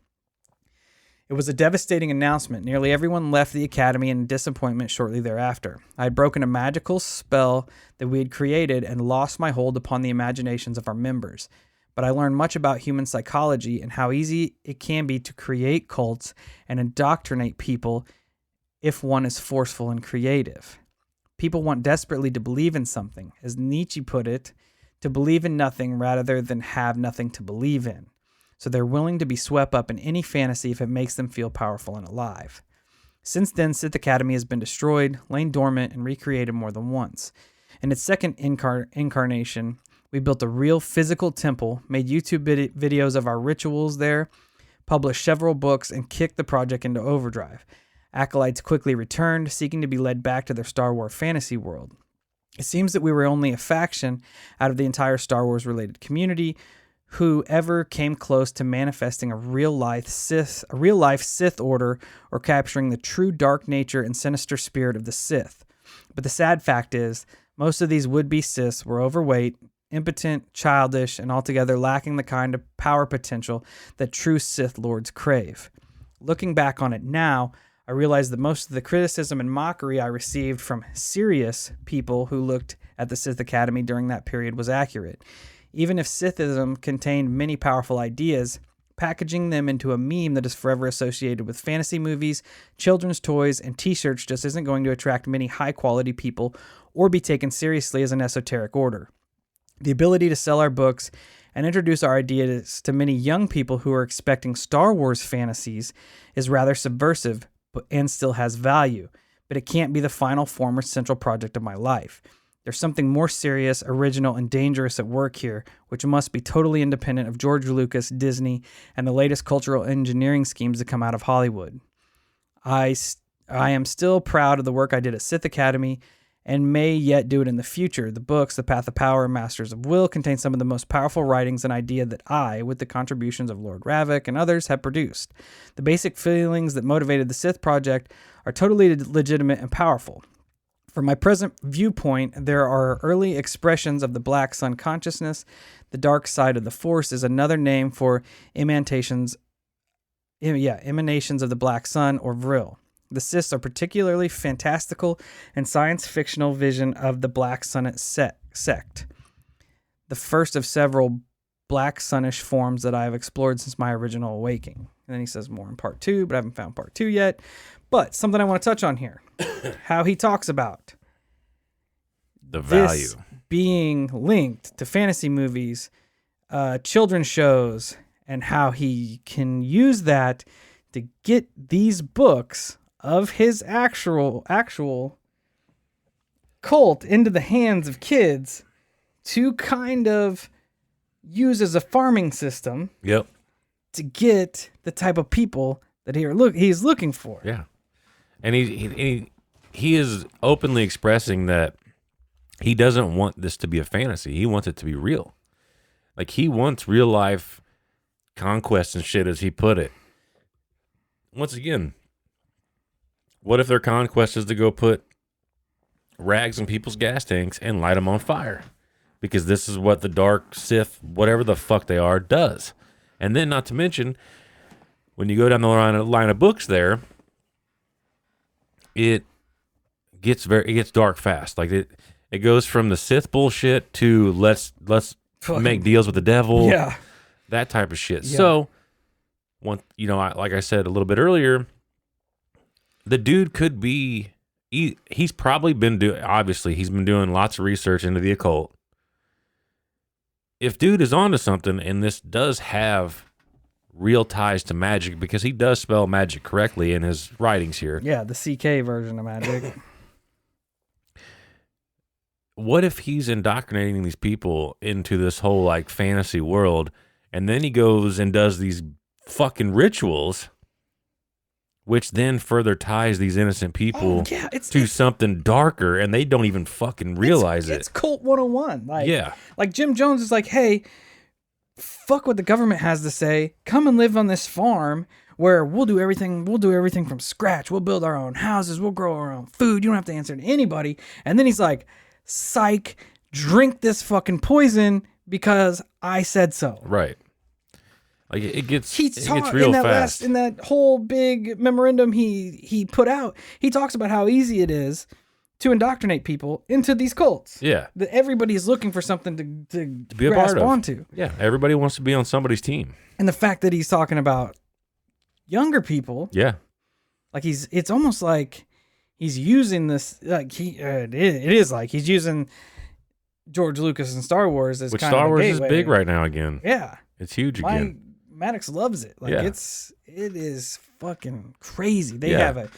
It was a devastating announcement. Nearly everyone left the academy in disappointment shortly thereafter. I had broken a magical spell that we had created and lost my hold upon the imaginations of our members. But I learned much about human psychology and how easy it can be to create cults and indoctrinate people if one is forceful and creative. People want desperately to believe in something, as Nietzsche put it, to believe in nothing rather than have nothing to believe in. So they're willing to be swept up in any fantasy if it makes them feel powerful and alive. Since then, Sith Academy has been destroyed, lain dormant, and recreated more than once. In its second incarnation, we built a real physical temple, made YouTube videos of our rituals there, published several books, and kicked the project into overdrive. Acolytes quickly returned, seeking to be led back to their Star Wars fantasy world. It seems that we were only a faction out of the entire Star Wars-related community who ever came close to manifesting a real-life Sith order or capturing the true dark nature and sinister spirit of the Sith. But the sad fact is, most of these would-be Siths were overweight, impotent, childish, and altogether lacking the kind of power potential that true Sith lords crave. Looking back on it now, I realize that most of the criticism and mockery I received from serious people who looked at the Sith Academy during that period was accurate. Even if Sithism contained many powerful ideas, packaging them into a meme that is forever associated with fantasy movies, children's toys, and t-shirts just isn't going to attract many high-quality people or be taken seriously as an esoteric order. The ability to sell our books and introduce our ideas to many young people who are expecting Star Wars fantasies is rather subversive and still has value, but it can't be the final form or central project of my life. There's something more serious, original, and dangerous at work here, which must be totally independent of George Lucas, Disney, and the latest cultural engineering schemes that come out of Hollywood. I am still proud of the work I did at Sith Academy and may yet do it in the future. The books, The Path of Power and Masters of Will, contain some of the most powerful writings and ideas that I, with the contributions of Lord Ravik and others, have produced. The basic feelings that motivated the Sith project are totally legitimate and powerful. From my present viewpoint, there are early expressions of the Black Sun consciousness. The dark side of the Force is another name for emanations of the Black Sun or Vril. The Siths are particularly fantastical and science-fictional vision of the Black Sunnet sect, the first of several Black Sunish forms that I have explored since my original awakening. And then he says more in part 2, but I haven't found part 2 yet. But something I want to touch on here, how he talks about the value this being linked to fantasy movies, children's shows, and how he can use that to get these books of his actual cult into the hands of kids to kind of use as a farming system. Yep. To get the type of people that he's looking for. Yeah. And he is openly expressing that he doesn't want this to be a fantasy. He wants it to be real. Like, he wants real life conquest and shit, as he put it. Once again, what if their conquest is to go put rags in people's gas tanks and light them on fire? Because this is what the dark Sith, whatever the fuck they are, does. And then, not to mention, when you go down the line of books there, it gets dark fast. Like, it goes from the Sith bullshit to let's make deals with the devil. Yeah. That type of shit. Yeah. So, like I said a little bit earlier, the dude could be, he's probably been he's been doing lots of research into the occult. If dude is onto something, and this does have real ties to magic, because he does spell magic correctly in his writings here. Yeah, the CK version of magic. What if he's indoctrinating these people into this whole like fantasy world, and then he goes and does these fucking rituals, which then further ties these innocent people to something darker, and they don't even fucking realize it. It's Cult 101. Yeah. Like Jim Jones is like, hey, fuck what the government has to say. Come and live on this farm where we'll do everything from scratch. We'll build our own houses. We'll grow our own food. You don't have to answer to anybody. And then he's like, psych, drink this fucking poison because I said so. Right. Like it gets In real that fast. in that whole big memorandum he put out, he talks about how easy it is to indoctrinate people into these cults. Yeah. That everybody's looking for something to be a grasp part of. onto. Yeah. Everybody wants to be on somebody's team. And the fact that he's talking about younger people, Yeah. like it's almost like he's using this, like it is like he's using George Lucas and Star Wars as Which kind Star of a Wars is gateway. big right now again. Yeah. It's huge again. Maddox loves it. Like Yeah. it is fucking crazy. They Yeah. have a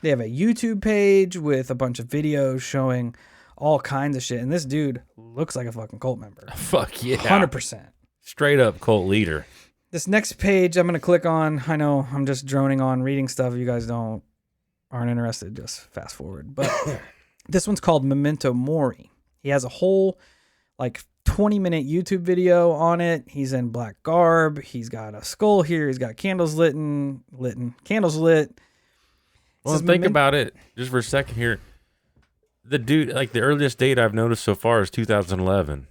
YouTube page with a bunch of videos showing all kinds of shit. And this dude looks like a fucking cult member. Fuck yeah. 100%. Straight up cult leader. This next page I'm going to click on. I know I'm just droning on reading stuff. If you guys aren't interested, just fast forward. But this one's called Memento Mori. He has a whole like 20-minute YouTube video on it. He's in black garb. He's got a skull here. He's got candles lit. Well, think about it just for a second here. The dude, like the earliest date I've noticed so far is 2011.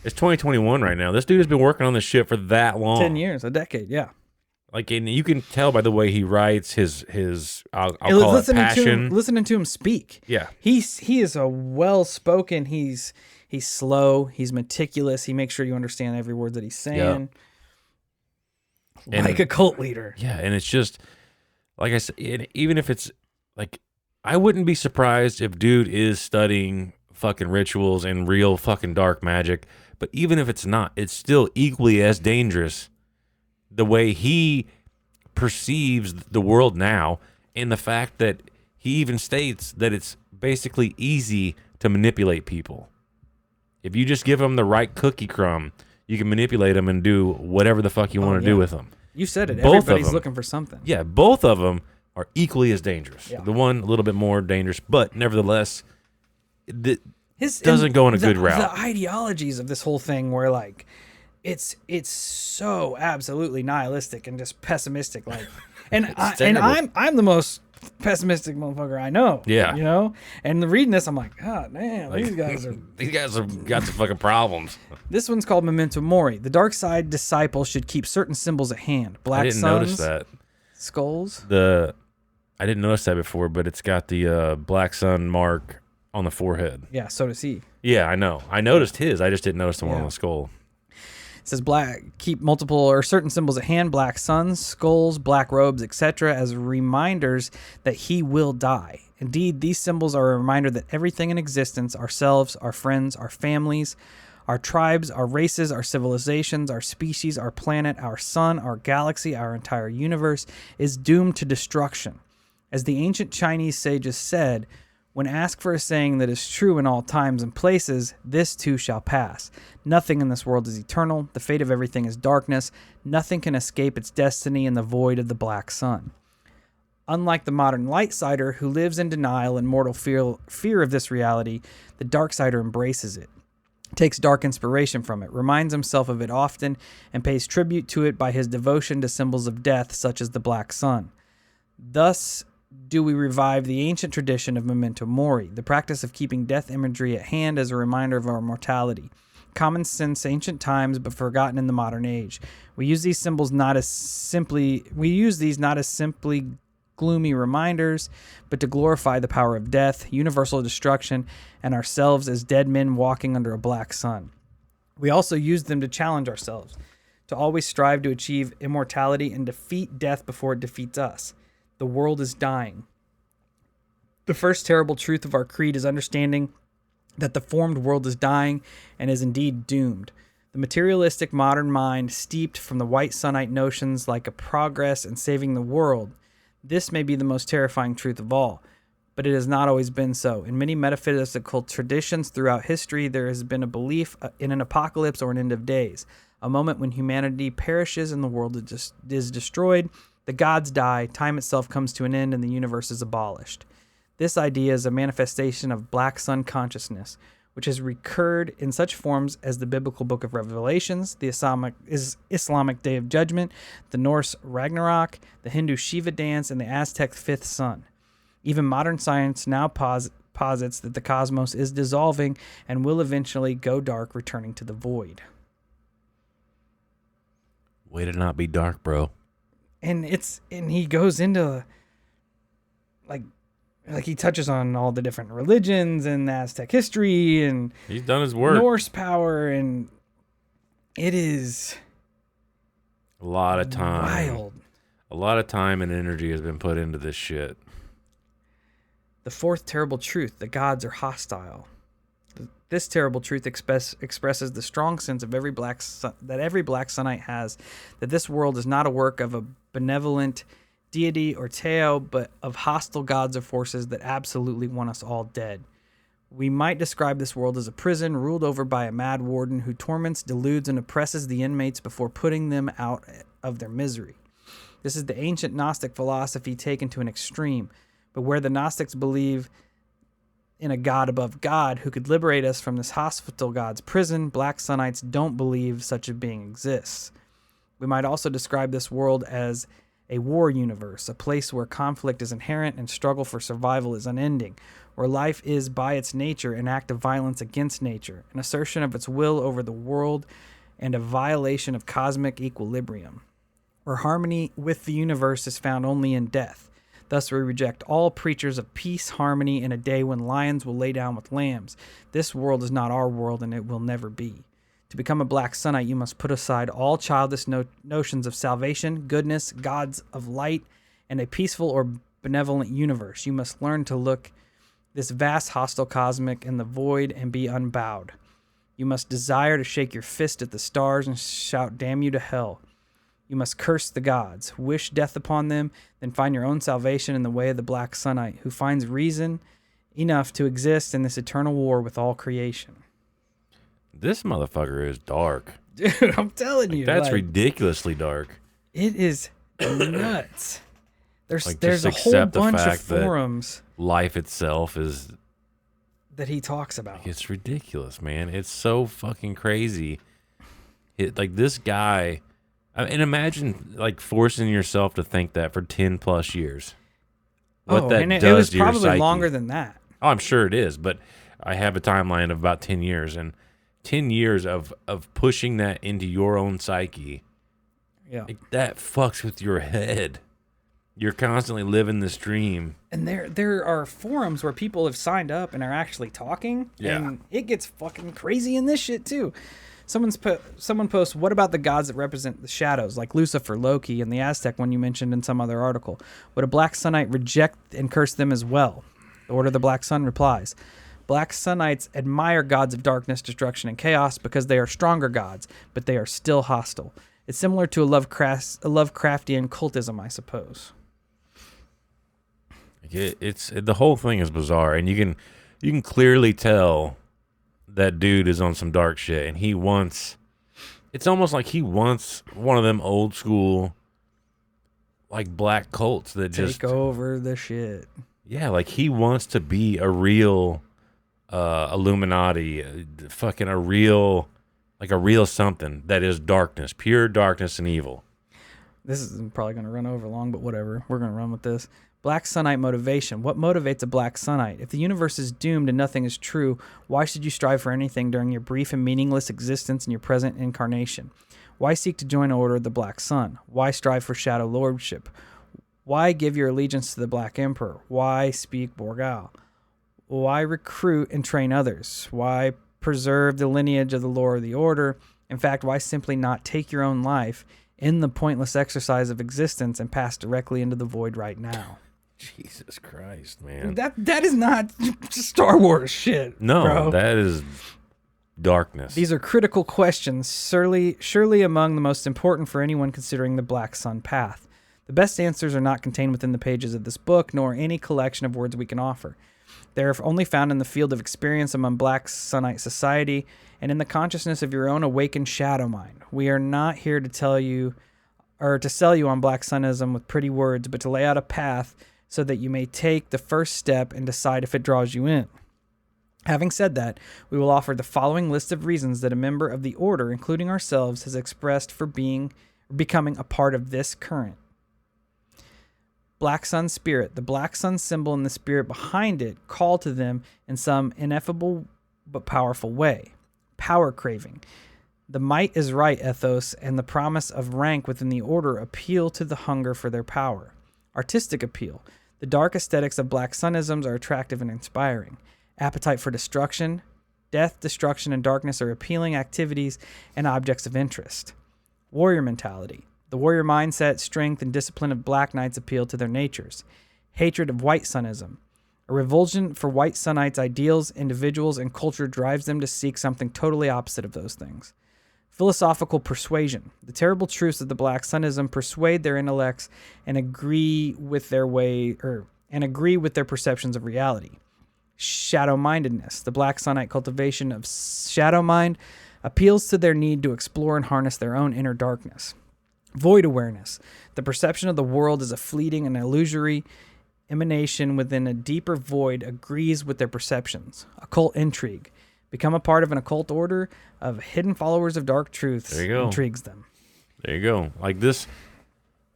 It's 2021 right now. This dude has been working on this shit for that long. 10 years, a decade, yeah. Like, and you can tell by the way he writes his I'll call it passion. Listening to him speak. Yeah. He is a well-spoken, he's slow, he's meticulous, he makes sure you understand every word that he's saying. Yeah. Like a cult leader. Yeah, and it's just, like I said, even if it's, like, I wouldn't be surprised if dude is studying fucking rituals and real fucking dark magic, but even if it's not, it's still equally as dangerous the way he perceives the world now, and the fact that he even states that it's basically easy to manipulate people. If you just give them the right cookie crumb, you can manipulate them and do whatever the fuck you want to do with them. You said it. Both of Everybody's them. looking for something. Yeah, both of them are equally as dangerous. Yeah. The one a little bit more dangerous, but nevertheless, His doesn't go in a good route. The ideologies of this whole thing were like, it's so absolutely nihilistic and just pessimistic. Like, and I'm the most pessimistic motherfucker I know. Yeah. You know, and reading this, I'm like, God damn, Like, these guys are. These guys have got some fucking problems. This one's called Memento Mori. The dark side disciple should keep certain symbols at hand. Black I didn't suns, notice that. skulls. I didn't notice that before, but it's got the black sun mark on the forehead. Yeah, so does he. Yeah, I know. I noticed his. I just didn't notice the one on Yeah. the skull. It says keep multiple or certain symbols at hand, black suns, skulls, black robes, etc., as reminders that he will die. Indeed, these symbols are a reminder that everything in existence, ourselves, our friends, our families, our tribes, our races, our civilizations, our species, our planet, our sun, our galaxy, our entire universe, is doomed to destruction. As the ancient Chinese sages said, when asked for a saying that is true in all times and places, this too shall pass. Nothing in this world is eternal. The fate of everything is darkness. Nothing can escape its destiny in the void of the black sun. Unlike the modern light-sider who lives in denial and mortal fear of this reality, the dark-sider embraces it, takes dark inspiration from it, reminds himself of it often, and pays tribute to it by his devotion to symbols of death such as the black sun. Thus do we revive the ancient tradition of Memento Mori, the practice of keeping death imagery at hand as a reminder of our mortality. Common since ancient times, but forgotten in the modern age. We use these not as simply gloomy reminders, but to glorify the power of death, universal destruction, and ourselves as dead men walking under a black sun. We also use them to challenge ourselves, to always strive to achieve immortality and defeat death before it defeats us. The world is dying. The first terrible truth of our creed is understanding that the formed world is dying and is indeed doomed. The materialistic modern mind, steeped from the white sunnite notions like a progress and saving the world, this may be the most terrifying truth of all, but it has not always been so. In many metaphysical traditions throughout history, there has been a belief in an apocalypse or an end of days, a moment when humanity perishes and the world is destroyed. The gods die, time itself comes to an end, and the universe is abolished. This idea is a manifestation of black sun consciousness, which has recurred in such forms as the biblical book of Revelations, the Islamic Day of Judgment, the Norse Ragnarok, the Hindu Shiva dance, and the Aztec fifth sun. Even modern science now posits that the cosmos is dissolving and will eventually go dark, returning to the void. Way to not be dark, bro. And he goes into like he touches on all the different religions and Aztec history and He's done his work. Norse power, and it is A lot of time. wild. A lot of time and energy has been put into this shit. The fourth terrible truth: the gods are hostile. This terrible truth expresses the strong sense of every black Sunite has, that this world is not a work of a benevolent deity or Teo, but of hostile gods or forces that absolutely want us all dead. We might describe this world as a prison ruled over by a mad warden who torments, deludes, and oppresses the inmates before putting them out of their misery. This is the ancient Gnostic philosophy taken to an extreme, but where the Gnostics believe in a God above God who could liberate us from this hostile God's prison, Black Sunites don't believe such a being exists. We might also describe this world as a war universe, a place where conflict is inherent and struggle for survival is unending, where life is by its nature an act of violence against nature, an assertion of its will over the world, and a violation of cosmic equilibrium, where harmony with the universe is found only in death. Thus we reject all preachers of peace, harmony, in a day when lions will lay down with lambs. This world is not our world, and it will never be. To become a Black Sunite, you must put aside all childish notions of salvation, goodness, gods of light, and a peaceful or benevolent universe. You must learn to look this vast hostile cosmic in the void and be unbowed. You must desire to shake your fist at the stars and shout, "Damn you to hell." You must curse the gods, wish death upon them, then find your own salvation in the way of the Black Sunite, who finds reason enough to exist in this eternal war with all creation. This motherfucker is dark. Dude, I'm telling you. That's ridiculously dark. It is nuts. There's Like, a just whole accept the bunch of fact that forums Life itself is... that he talks about. It's ridiculous, man. It's so fucking crazy. Like, this guy... And imagine, like, forcing yourself to think that for 10 plus years. What that and does it was to your probably psyche. longer than that. Oh, I'm sure it is, but I have a timeline of about 10 years, and 10 years of pushing that into your own psyche, Yeah. like, that fucks with your head. You're constantly living this dream. And there are forums where people have signed up and are actually talking. Yeah. And it gets fucking crazy in this shit too. Someone posts, what about the gods that represent the shadows, like Lucifer, Loki, and the Aztec one you mentioned in some other article? Would a Black Sunite reject and curse them as well? The Order of the Black Sun replies, Black Sunites admire gods of darkness, destruction, and chaos because they are stronger gods, but they are still hostile. It's similar to a Lovecraftian cultism, I suppose. The whole thing is bizarre, and you can clearly tell that dude is on some dark shit, and it's almost like he wants one of them old school, like, black cults that just take over the shit. Yeah, like, he wants to be a real Illuminati, fucking a real something that is darkness, pure darkness and evil. This is probably going to run over long, but whatever. We're going to run with this. Black Sunite motivation. What motivates a Black Sunite? If the universe is doomed and nothing is true, why should you strive for anything during your brief and meaningless existence in your present incarnation? Why seek to join the Order of the Black Sun? Why strive for shadow lordship? Why give your allegiance to the Black Emperor? Why speak Borgal? Why recruit and train others? Why preserve the lineage of the lore of the Order? In fact, why simply not take your own life in the pointless exercise of existence and pass directly into the void right now? Jesus Christ, man. That is not Star Wars shit. No, bro. that is darkness. These are critical questions, surely among the most important for anyone considering the Black Sun path. The best answers are not contained within the pages of this book, nor any collection of words we can offer. They are only found in the field of experience among Black Sunite society and in the consciousness of your own awakened shadow mind. We are not here to tell you or to sell you on Black Sunism with pretty words, but to lay out a path so that you may take the first step and decide if it draws you in. Having said that, we will offer the following list of reasons that a member of the Order, including ourselves, has expressed for becoming a part of this current. Black Sun spirit. The Black Sun symbol and the spirit behind it call to them in some ineffable but powerful way. Power craving. The might is right ethos and the promise of rank within the order appeal to the hunger for their power. Artistic appeal. The dark aesthetics of Black Sunisms are attractive and inspiring. Appetite for destruction. Death, destruction, and darkness are appealing activities and objects of interest. Warrior mentality. The warrior mindset, strength, and discipline of Black Knights appeal to their natures. Hatred of White Sunism. A revulsion for White Sunites' ideals, individuals, and culture drives them to seek something totally opposite of those things. Philosophical persuasion. The terrible truths of the Black Sunism persuade their intellects and agree with their perceptions of reality. Shadow-mindedness. The Black Sunite cultivation of shadow mind appeals to their need to explore and harness their own inner darkness. Void awareness. The perception of the world as a fleeting and illusory emanation within a deeper void agrees with their perceptions. Occult intrigue. Become a part of an occult order of hidden followers of dark truths. There you go. Intrigues them. There you go. Like this,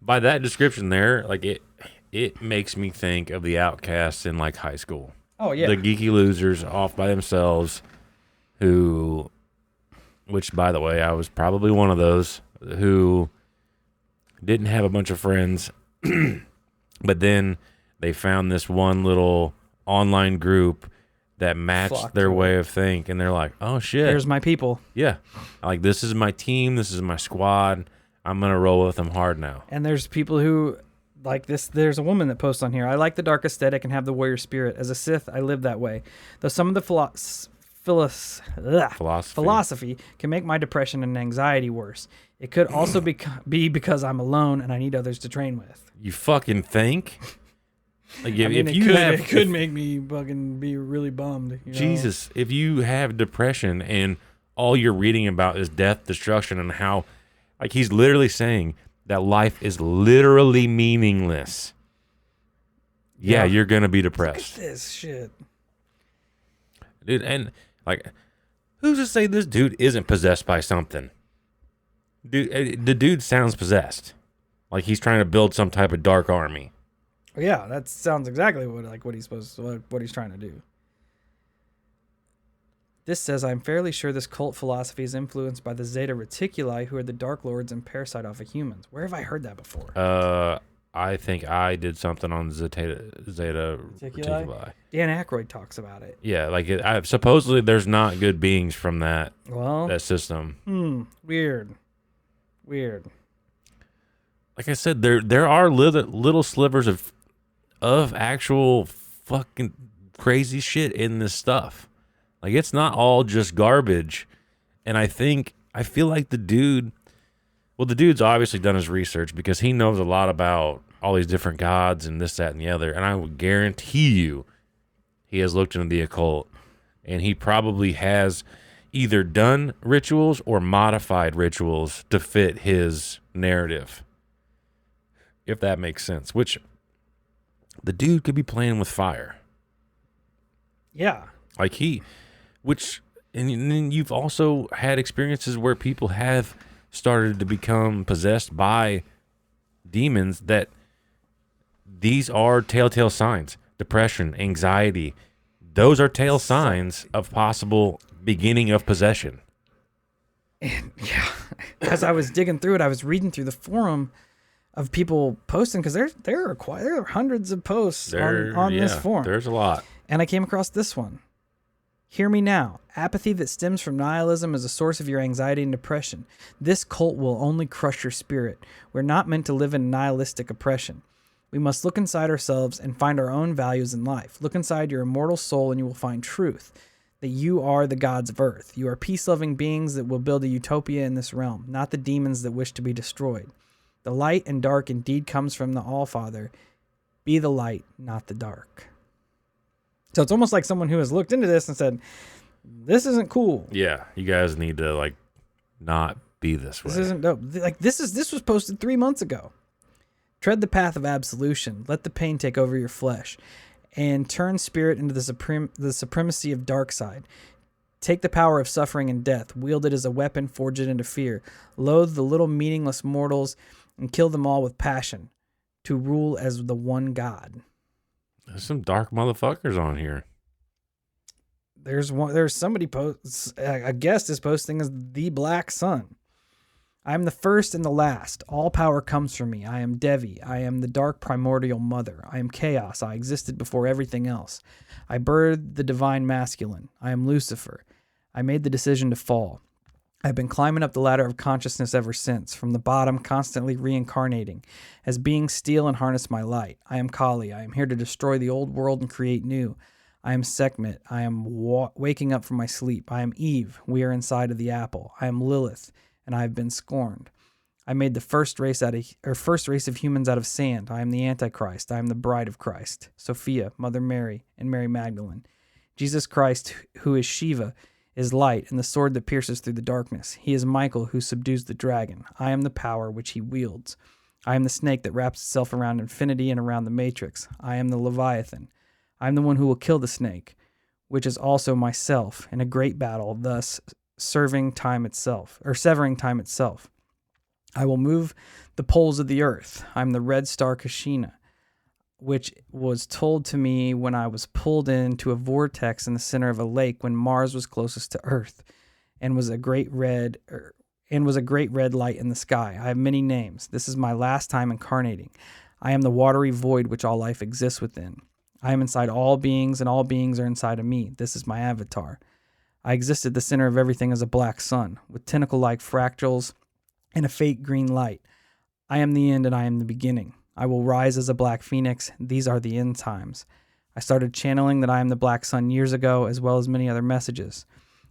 by that description there, like it makes me think of the outcasts in like high school. Oh, yeah. The geeky losers off by themselves which by the way, I was probably one of those who didn't have a bunch of friends, but then they found this one little online group that matched their way of thinking, and they're like, oh shit, Here's my people. yeah, like this is my team, this is my squad, I'm gonna roll with them hard now. And there's people who like this. There's a woman that posts on here. I like the dark aesthetic and have the warrior spirit. As a Sith, I live that way. Though some of the philosophy can make my depression and anxiety worse. It could also be because I'm alone and I need others to train with. You fucking think? Like it could make me fucking be really bummed. You know? Jesus, if you have depression and all you're reading about is death, destruction, and how, like, he's literally saying that life is literally meaningless. Yeah, you're gonna be depressed. Look at this shit, dude. And like, who's to say this dude isn't possessed by something? Dude, the dude sounds possessed. Like he's trying to build some type of dark army. Yeah, that sounds exactly what he's trying to do. This says, I'm fairly sure this cult philosophy is influenced by the Zeta Reticuli, who are the Dark Lords and parasite off of humans. Where have I heard that before? I think I did something on Zeta Reticuli. Dan Aykroyd talks about it. Yeah, like supposedly there's not good beings from that system. Weird. Like I said, there are little slivers of actual fucking crazy shit in this stuff. Like, it's not all just garbage. And I feel like the dude's obviously done his research because he knows a lot about all these different gods and this, that, and the other. And I would guarantee you he has looked into the occult. And he probably has either done rituals or modified rituals to fit his narrative. If that makes sense. Which, the dude could be playing with fire. Yeah. Like and then you've also had experiences where people have started to become possessed by demons, that these are telltale signs. Depression, anxiety, those are telltale signs of possible beginning of possession. And yeah, as I was digging through it, I was reading through the forum of people posting, because there are hundreds of posts on this forum. There's a lot. And I came across this one. Hear me now. Apathy that stems from nihilism is a source of your anxiety and depression. This cult will only crush your spirit. We're not meant to live in nihilistic oppression. We must look inside ourselves and find our own values in life. Look inside your immortal soul and you will find truth. That you are the gods of earth. You are peace-loving beings that will build a utopia in this realm, not the demons that wish to be destroyed. The light and dark indeed comes from the All-Father. Be the light, not the dark. So it's almost like someone who has looked into this and said, this isn't cool. Yeah, you guys need to, like, not be this way. This isn't dope. Like, this was posted 3 months ago. Tread the path of absolution. Let the pain take over your flesh. And turn spirit into the supremacy of dark side. Take the power of suffering and death. Wield it as a weapon. Forge it into fear. Loathe the little meaningless mortals and kill them all with passion. to rule as the one God. There's some dark motherfuckers on here. There's somebody posts, a guest is posting as the Black Sun. I am the first and the last. All power comes from me. I am Devi. I am the dark primordial mother. I am chaos. I existed before everything else. I birthed the divine masculine. I am Lucifer. I made the decision to fall. I've been climbing up the ladder of consciousness ever since, from the bottom, constantly reincarnating, as being steel and harness my light. I am Kali. I am here to destroy the old world and create new. I am Sekhmet. I am waking up from my sleep. I am Eve. We are inside of the apple. I am Lilith, and I have been scorned. I made the first race of humans out of sand. I am the Antichrist. I am the bride of Christ. Sophia, Mother Mary, and Mary Magdalene. Jesus Christ, who is Shiva, is light and the sword that pierces through the darkness. He is Michael, who subdues the dragon. I am the power which he wields. I am the snake that wraps itself around infinity and around the matrix. I am the Leviathan. I am the one who will kill the snake, which is also myself, in a great battle, thus severing time itself. I will move the poles of the earth. I am the red star Kashina, which was told to me when I was pulled into a vortex in the center of a lake when Mars was closest to Earth, and was a great red light in the sky. I have many names. This is my last time incarnating. I am the watery void which all life exists within. I am inside all beings, and all beings are inside of me. This is my avatar. I exist at the center of everything as a black sun, with tentacle-like fractals and a fake green light. I am the end, and I am the beginning. I will rise as a black phoenix. These are the end times. I started channeling that I am the Black Sun years ago, as well as many other messages.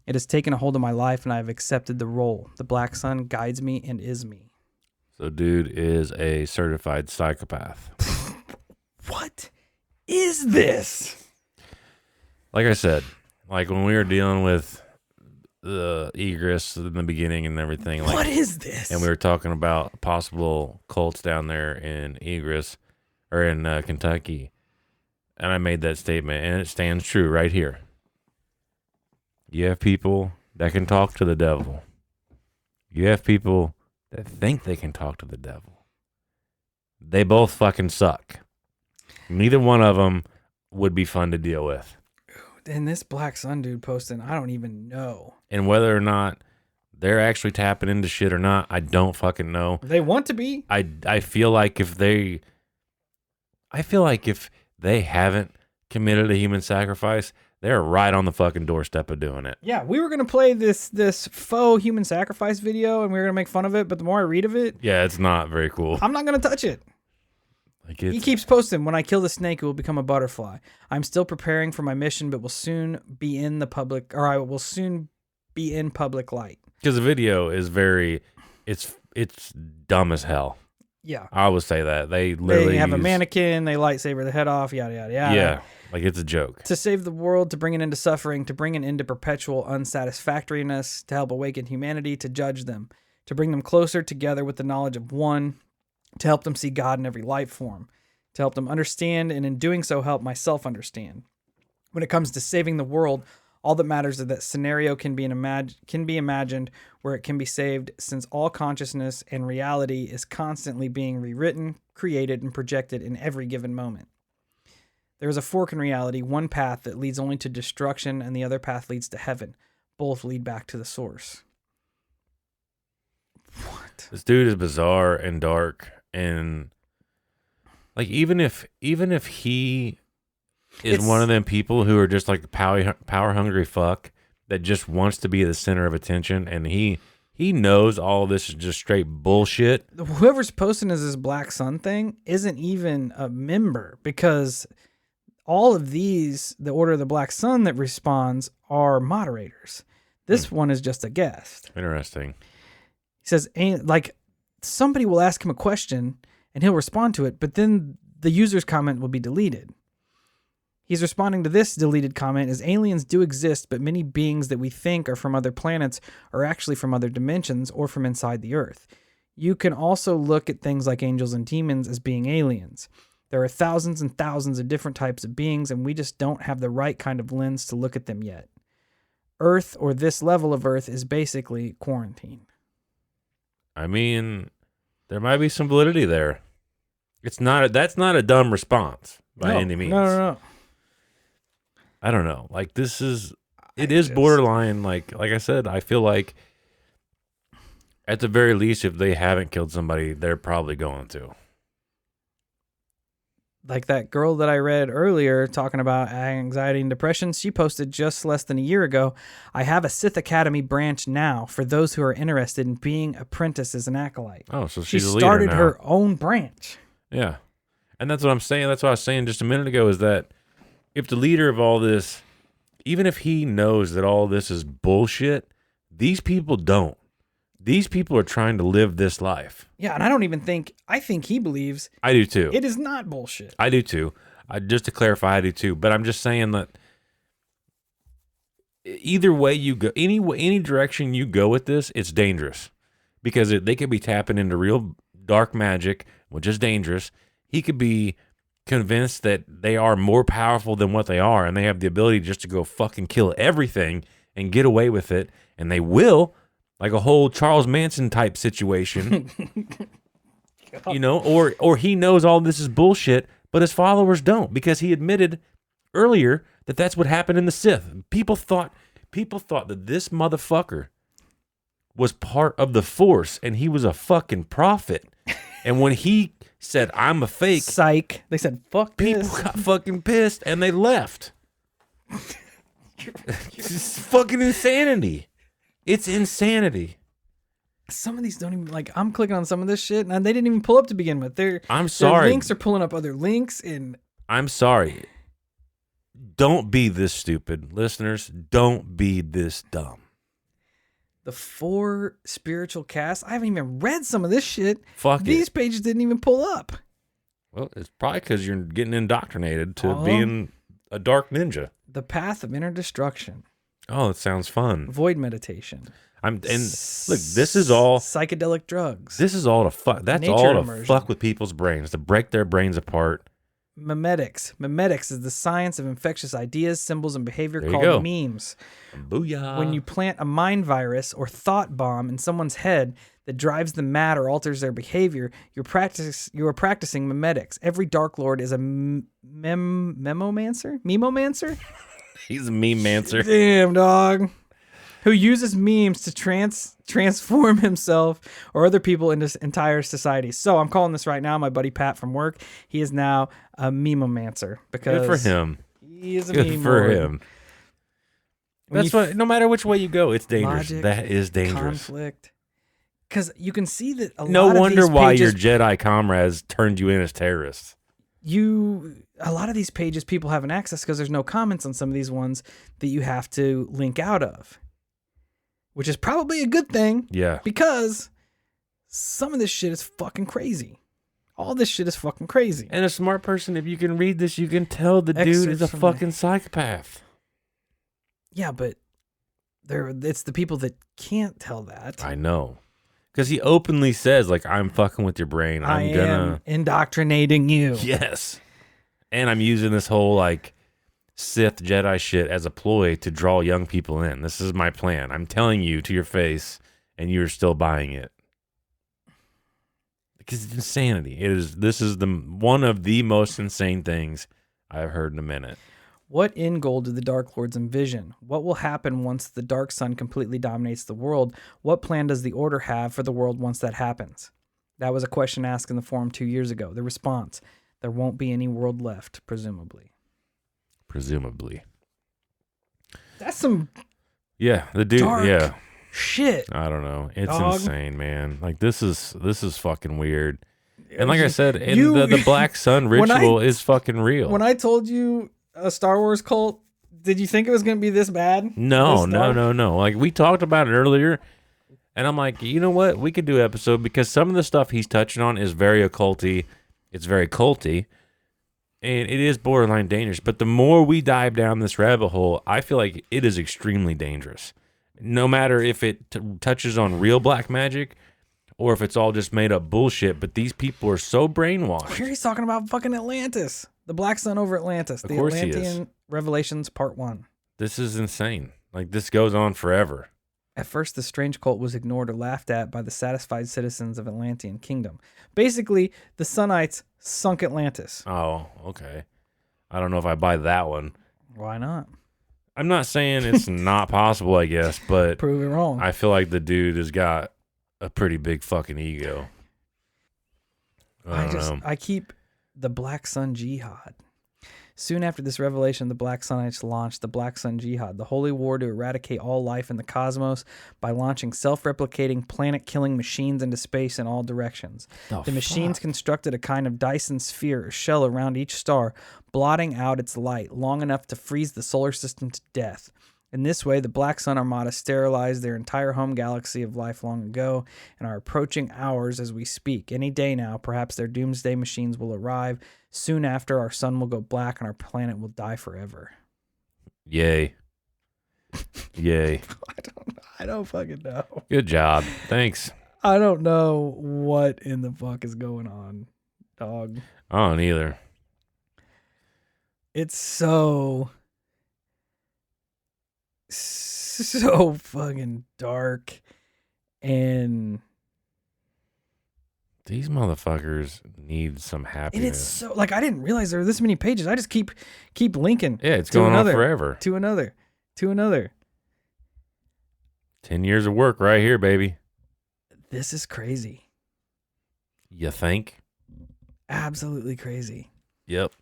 It has taken a hold of my life, and I have accepted the role. The Black Sun guides me and is me. So dude is a certified psychopath. What is this? Like I said, like when we were dealing with the egress in the beginning and everything. Like, what is this? And we were talking about possible cults down there in egress or in Kentucky. And I made that statement, and it stands true right here. You have people that can talk to the devil. You have people that think they can talk to the devil. They both fucking suck. Neither one of them would be fun to deal with. And this Black Sun dude posting, I don't even know. And whether or not they're actually tapping into shit or not, I don't fucking know. They want to be. I feel like if they haven't committed a human sacrifice, they're right on the fucking doorstep of doing it. Yeah, we were going to play this faux human sacrifice video, and we were going to make fun of it, but the more I read of it... Yeah, it's not very cool. I'm not going to touch it. Like he keeps posting, when I kill the snake, it will become a butterfly. I'm still preparing for my mission, but will soon be in the public, or I will soon be in public light. Because the video is it's dumb as hell. Yeah. I would say that. They literally have a mannequin, they lightsaber the head off, yada, yada, yada. Yeah, like it's a joke. To save the world, to bring an end to suffering, to bring an end to perpetual unsatisfactoriness, to help awaken humanity, to judge them, to bring them closer together with the knowledge of one, to help them see God in every life form, to help them understand, and in doing so help myself understand. When it comes to saving the world, all that matters is that scenario can be imagined where it can be saved, since all consciousness and reality is constantly being rewritten, created, and projected in every given moment. There is a fork in reality, one path that leads only to destruction, and the other path leads to heaven. Both lead back to the source. What? This dude is bizarre and dark, and like even if he is one of them people who are just like a power hungry fuck that just wants to be the center of attention, and he knows all of this is just straight bullshit. Whoever's posting as this Black Sun thing isn't even a member, because all of these, the Order of the Black Sun that responds, are moderators. This one is just a guest. Interesting. He says, like, somebody will ask him a question and he'll respond to it, but then the user's comment will be deleted. He's responding to this deleted comment as aliens do exist, but many beings that we think are from other planets are actually from other dimensions or from inside the Earth. You can also look at things like angels and demons as being aliens. There are thousands and thousands of different types of beings, and we just don't have the right kind of lens to look at them yet. Earth, or this level of Earth, is basically quarantine. I mean, there might be some validity there. That's not a dumb response by any means. No. I don't know. Like it is borderline. Like I said, I feel like at the very least, if they haven't killed somebody, they're probably going to. Like that girl that I read earlier talking about anxiety and depression, she posted just less than a year ago, I have a Sith Academy branch now for those who are interested in being apprentices as an acolyte. Oh, so she she's a leader started now. her own branch. Yeah. And that's what I'm saying. That's what I was saying just a minute ago is that if the leader of all this, even if he knows that all this is bullshit, these people don't. These people are trying to live this life. Yeah, and I think he believes. I do too. It is not bullshit. I do too. Just to clarify, I do too. But I'm just saying that either way you go, any direction you go with this, it's dangerous. Because they could be tapping into real dark magic, which is dangerous. He could be convinced that they are more powerful than what they are, and they have the ability just to go fucking kill everything and get away with it, and they will. Like a whole Charles Manson type situation, you know, or he knows all this is bullshit, but his followers don't, because he admitted earlier that that's what happened in the Sith. People thought that this motherfucker was part of the Force and he was a fucking prophet. And when he said, I'm a fake, psych, they said, fuck people this. got fucking pissed and they left. It's fucking insanity. It's insanity. Some of these don't even, like, I'm clicking on some of this shit, and they didn't even pull up to begin with. I'm sorry. Their links are pulling up other links, and... I'm sorry. Don't be this stupid. Listeners, don't be this dumb. The 4 spiritual casts, I haven't even read some of this shit. Fuck These pages didn't even pull up. Well, it's probably because you're getting indoctrinated to being a dark ninja. The path of inner destruction. Oh, it sounds fun. Void meditation. Look, this is all psychedelic drugs. This is all to fuck. That's Nature all to immersion. fuck with people's brains, to break their brains apart. Memetics. Memetics is the science of infectious ideas, symbols, and behavior There you called go. memes. Booyah. When you plant a mind virus or thought bomb in someone's head that drives them mad or alters their behavior, you are practicing memetics. Every Dark Lord is a memomancer? Memomancer? He's a meme-mancer. Damn, dog. Who uses memes to transform himself or other people into entire societies. So I'm calling this right now. My buddy Pat from work, he is now a memomancer because Good for him. He is a Good meme for lord. him. That's what. No matter which way you go, it's dangerous. Logic, that is dangerous. Conflict. Because you can see that a No lot of wonder these why pages, your Jedi comrades turned you in as terrorists. a lot of these pages people haven't access because there's no comments on some of these ones that you have to link out of, which is probably a good thing. Yeah. Because some of this shit is fucking crazy. All this shit is fucking crazy. And a smart person, if you can read this, you can tell the dude is a Excerpts from the- fucking psychopath. Yeah, but it's the people that can't tell that. I know. Because he openly says, like, I'm fucking with your brain. I I'm am indoctrinating you. Yes. And I'm using this whole, like, Sith Jedi shit as a ploy to draw young people in. This is my plan. I'm telling you to your face, and you're still buying it. Because it's insanity. This is one of the most insane things I've heard in a minute. What end goal do the Dark Lords envision? What will happen once the Dark Sun completely dominates the world? What plan does the Order have for the world once that happens? That was a question asked in the forum 2 years ago. The response, there won't be any world left, presumably. Presumably. That's some Yeah, the dude, dark yeah. shit. I don't know. It's Dog. insane, man. Like, this is fucking weird. And like I said, You- the Black Sun When I- ritual is fucking real. When I told you a Star Wars cult, did you think it was going to be this bad? No. This dark? Like, we talked about it earlier, and I'm like, you know what? We could do an episode because some of the stuff he's touching on is very occulty. It's very culty, and it is borderline dangerous. But the more we dive down this rabbit hole, I feel like it is extremely dangerous. No matter if it touches on real black magic or if it's all just made up bullshit, but these people are so brainwashed. Here he's talking about fucking Atlantis. The Black Sun over Atlantis. Of The course he is. Atlantean Revelations Part 1. This is insane. Like, this goes on forever. At first, the strange cult was ignored or laughed at by the satisfied citizens of Atlantean Kingdom. Basically, the Sunites sunk Atlantis. Oh, okay. I don't know if I buy that one. Why not? I'm not saying it's not possible, I guess, but Prove it wrong. I feel like the dude has got a pretty big fucking ego. I keep the Black Sun Jihad. Soon after this revelation, the Black Sunites launched the Black Sun Jihad, the holy war to eradicate all life in the cosmos by launching self-replicating, planet-killing machines into space in all directions. The machines constructed a kind of Dyson sphere or shell around each star, blotting out its light long enough to freeze the solar system to death. In this way, the Black Sun Armada sterilized their entire home galaxy of life long ago and are approaching ours as we speak. Any day now, perhaps their doomsday machines will arrive. Soon after, our sun will go black and our planet will die forever. Yay. Yay. I don't fucking know. Good job. Thanks. I don't know what in the fuck is going on, dog. I don't either. It's so fucking dark, and these motherfuckers need some happiness. it's so like I didn't realize there were this many pages. I just keep linking. Yeah, it's going on forever. To another. 10 years of work right here, baby. This is crazy. You think? Absolutely crazy. Yep.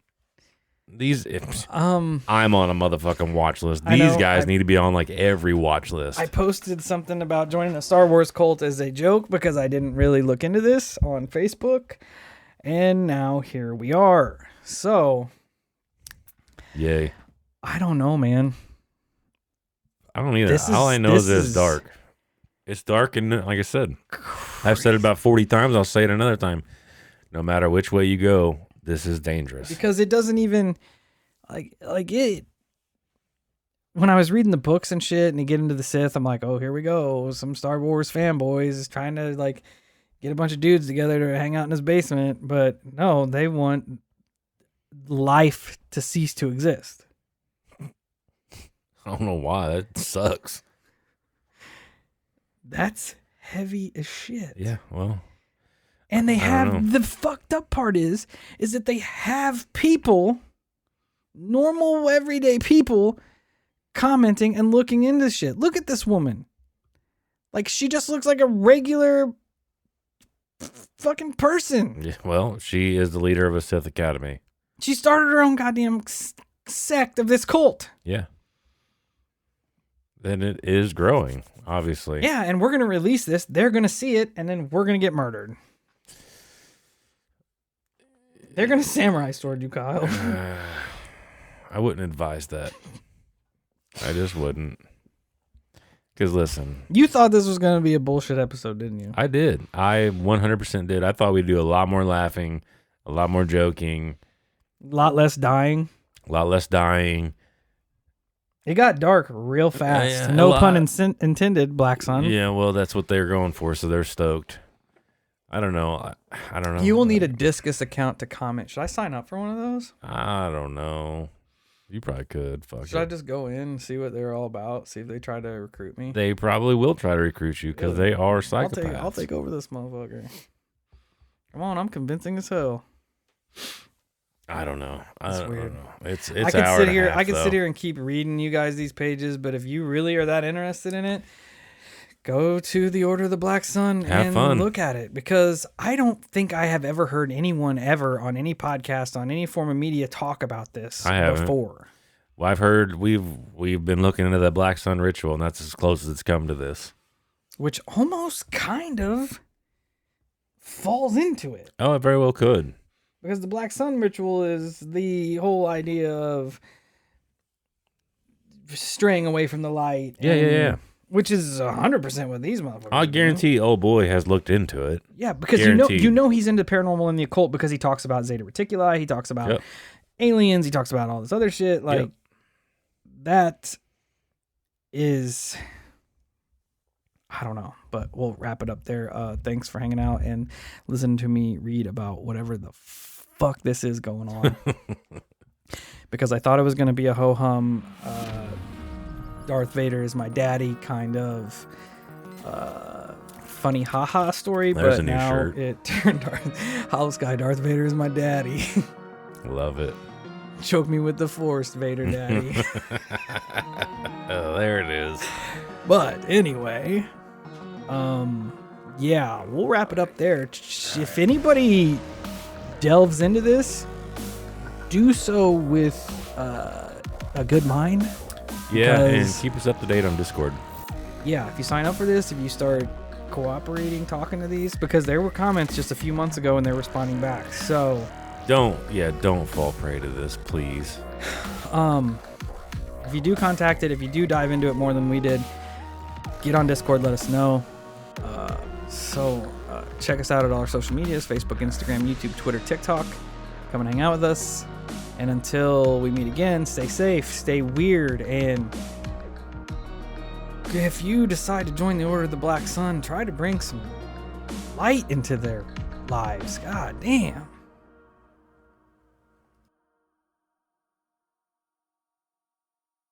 I'm on a motherfucking watch list. These guys need to be on like every watch list. I posted something about joining a Star Wars cult as a joke because I didn't really look into this on Facebook, and now here we are. So, yay. I don't know, man. I don't either. All I know is it's dark. It's dark, and like I said, I've said it about 40 times. I'll say it another time. No matter which way you go, this is dangerous. Because it doesn't even like it. When I was reading the books and shit, and you get into the Sith, I'm like, oh, here we go. Some Star Wars fanboys trying to like get a bunch of dudes together to hang out in his basement. But no, they want life to cease to exist. I don't know why. That sucks. That's heavy as shit. Yeah, well. And they have, the fucked up part is that they have people, normal everyday people, commenting and looking into shit. Look at this woman. Like, she just looks like a regular fucking person. Yeah, well, she is the leader of a Sith Academy. She started her own goddamn sect of this cult. Yeah. And it is growing, obviously. Yeah, and we're going to release this. They're going to see it, and then we're going to get murdered. They're going to samurai sword you, Kyle. I wouldn't advise that. I just wouldn't. Because listen. You thought this was going to be a bullshit episode, didn't you? I did. I 100% did. I thought we'd do a lot more laughing, a lot more joking. A lot less dying. A lot less dying. It got dark real fast. Yeah, no pun intended, Black Sun. Yeah, well, that's what they're going for, so they're stoked. I don't know. I don't know. You will need a Discus account to comment. Should I sign up for one of those? I don't know. You probably could. Should I just go in and see what they're all about? See if they try to recruit me? They probably will try to recruit you because they are psychopaths. I'll take over this motherfucker. Come on, I'm convincing as hell. I don't know. It's I weird. don't know. It's I could hour sit and a here. half, I could though. sit here and keep reading you guys these pages, but if you really are that interested in it, go to the Order of the Black Sun Have and fun. look at it, because I don't think I have ever heard anyone ever on any podcast, on any form of media, talk about this before. Well, I've heard we've been looking into the Black Sun ritual, and that's as close as it's come to this. Which almost kind of falls into it. Oh, it very well could. Because the Black Sun ritual is the whole idea of straying away from the light. Yeah. Which is 100% what these motherfuckers I do. guarantee old boy has looked into it. Yeah, because Guaranteed. you know he's into paranormal and the occult because he talks about Zeta Reticuli, he talks about aliens, he talks about all this other shit. Like, that is... I don't know, but we'll wrap it up there. Thanks for hanging out and listening to me read about whatever the fuck this is going on. Because I thought it was going to be a ho-hum Darth Vader is my daddy kind of funny haha story, There's but a new now shirt. it turned Hollow Sky Darth Vader is my daddy. Love it. Choke me with the Force, Vader daddy. Oh, there it is. But anyway, yeah, we'll wrap it up there. If anybody delves into this, do so with a good mind. Yeah, and Because- keep us up to date on Discord. Yeah, if you sign up for this, if you start cooperating, talking to these, because there were comments just a few months ago and they're responding back. So, Don't fall prey to this, please. if you do contact it, if you do dive into it more than we did, get on Discord, let us know. Check us out at all our social medias, Facebook, Instagram, YouTube, Twitter, TikTok. Come and hang out with us. And until we meet again, stay safe, stay weird, and if you decide to join the Order of the Black Sun, try to bring some light into their lives. God damn.